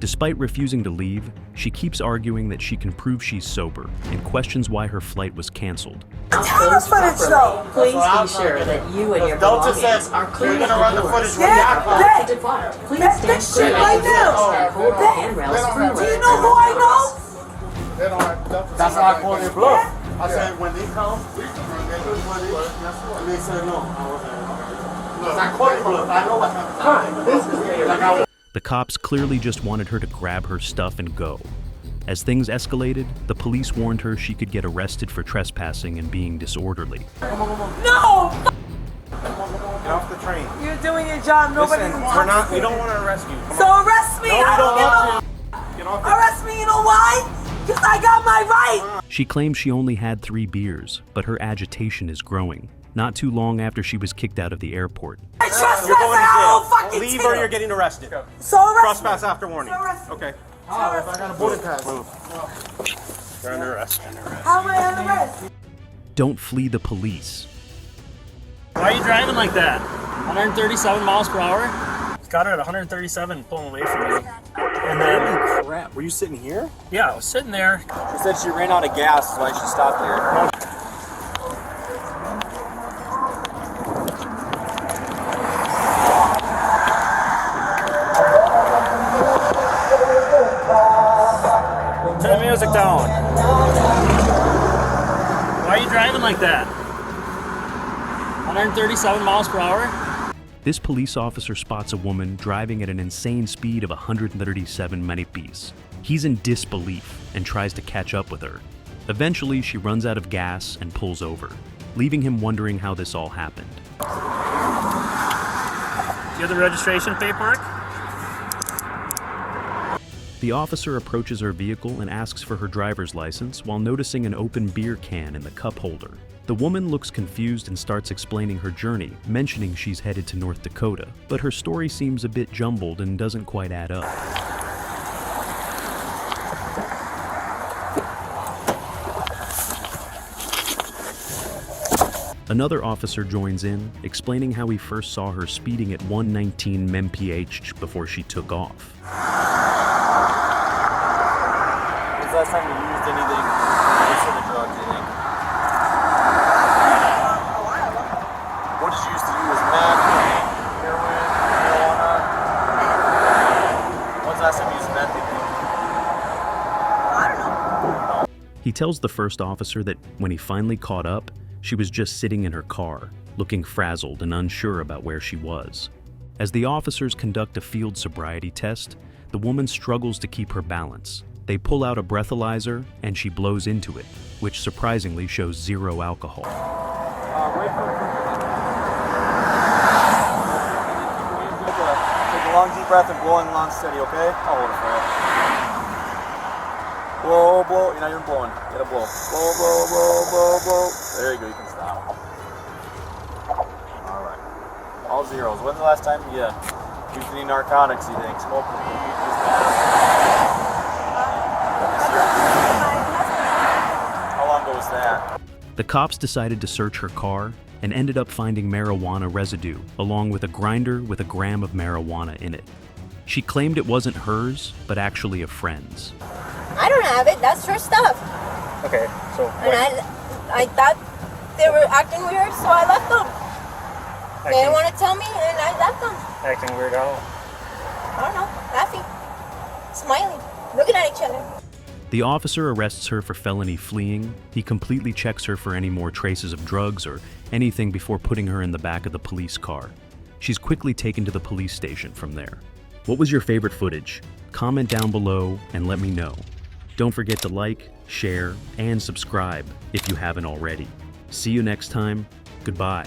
[SPEAKER 6] Despite refusing to leave, she keeps arguing that she can prove she's sober and questions why her flight was canceled.
[SPEAKER 21] Tell us footage though.
[SPEAKER 15] Please be sure that you and your belongings are clear.
[SPEAKER 17] We're gonna run the footage.
[SPEAKER 21] Please stand shit right now. Do you know who I know?
[SPEAKER 17] That's why I called it bluff. I said when they come, we can get the footage. And they said no. I called it bluff. I know what happened.
[SPEAKER 6] The cops clearly just wanted her to grab her stuff and go. As things escalated, the police warned her she could get arrested for trespassing and being disorderly.
[SPEAKER 21] No!
[SPEAKER 8] Get off the train.
[SPEAKER 21] You're doing your job. Nobody
[SPEAKER 8] Listen,
[SPEAKER 21] wants to.
[SPEAKER 8] we don't want to arrest you. Come
[SPEAKER 21] So
[SPEAKER 8] on.
[SPEAKER 21] arrest me.
[SPEAKER 8] No,
[SPEAKER 21] I don't give a.
[SPEAKER 8] Get off the
[SPEAKER 21] Arrest me. You know why?
[SPEAKER 5] Because I got my right!
[SPEAKER 6] She claims she only had 3 beers, but her agitation is growing. Not too long after she was kicked out of the airport.
[SPEAKER 5] I trespass,
[SPEAKER 8] Leave or you're getting arrested.
[SPEAKER 5] So arrest
[SPEAKER 8] Trespass after warning. Okay.
[SPEAKER 22] I got a boarding pass.
[SPEAKER 8] Move. You're under arrest.
[SPEAKER 5] How am I under arrest?
[SPEAKER 6] Don't flee the police.
[SPEAKER 13] Why are you driving like that? 137 miles per hour? Got her at 137 pulling away from me. And then,
[SPEAKER 22] holy crap, were you sitting here?
[SPEAKER 13] yeah, I was sitting there.
[SPEAKER 22] She said she ran out of gas, so why she stopped here.
[SPEAKER 13] Turn the music down. Why are you driving like that? 137 miles per hour?
[SPEAKER 6] This police officer spots a woman driving at an insane speed of 137 manipis. He's in disbelief and tries to catch up with her. Eventually, she runs out of gas and pulls over, leaving him wondering how this all happened.
[SPEAKER 13] Do you have the registration paperwork?
[SPEAKER 6] The officer approaches her vehicle and asks for her driver's license while noticing an open beer can in the cup holder. The woman looks confused and starts explaining her journey, mentioning she's headed to North Dakota, but her story seems a bit jumbled and doesn't quite add up. Another officer joins in, explaining how he first saw her speeding at 119 mph before she took off.
[SPEAKER 22] When's the last time you used anything for the drugs, you think? What did you used to use? Meth, heroin, marijuana? When's the last time you used meth, you think?
[SPEAKER 6] He tells the first officer that when he finally caught up, she was just sitting in her car, looking frazzled and unsure about where she was. As the officers conduct a field sobriety test, the woman struggles to keep her balance. They pull out a breathalyzer and she blows into it, which surprisingly shows 0 alcohol.
[SPEAKER 22] Wait for it. Take a long deep breath and blow in long steady, okay? I'll hold it for you. Blow, blow. You're not even blowing. You gotta blow. Blow, blow, blow, blow, blow. There you go. You can stop. All right. All zeros. When's the last time you used any narcotics, you think? Smoking, used How long ago was that?
[SPEAKER 6] The cops decided to search her car and ended up finding marijuana residue, along with a grinder with a gram of marijuana in it. She claimed it wasn't hers, but actually a friend's.
[SPEAKER 7] I don't have it. That's her stuff.
[SPEAKER 13] Okay, so.
[SPEAKER 7] And I thought they were acting weird, so I left them. They didn't want to tell me, and I left them.
[SPEAKER 13] Acting weird out.
[SPEAKER 7] I don't know, laughing, smiling, looking at each other.
[SPEAKER 6] The officer arrests her for felony fleeing. He completely checks her for any more traces of drugs or anything before putting her in the back of the police car. She's quickly taken to the police station from there. What was your favorite footage? Comment down below and let me know. Don't forget to like, share, and subscribe if you haven't already. See you next time. Goodbye.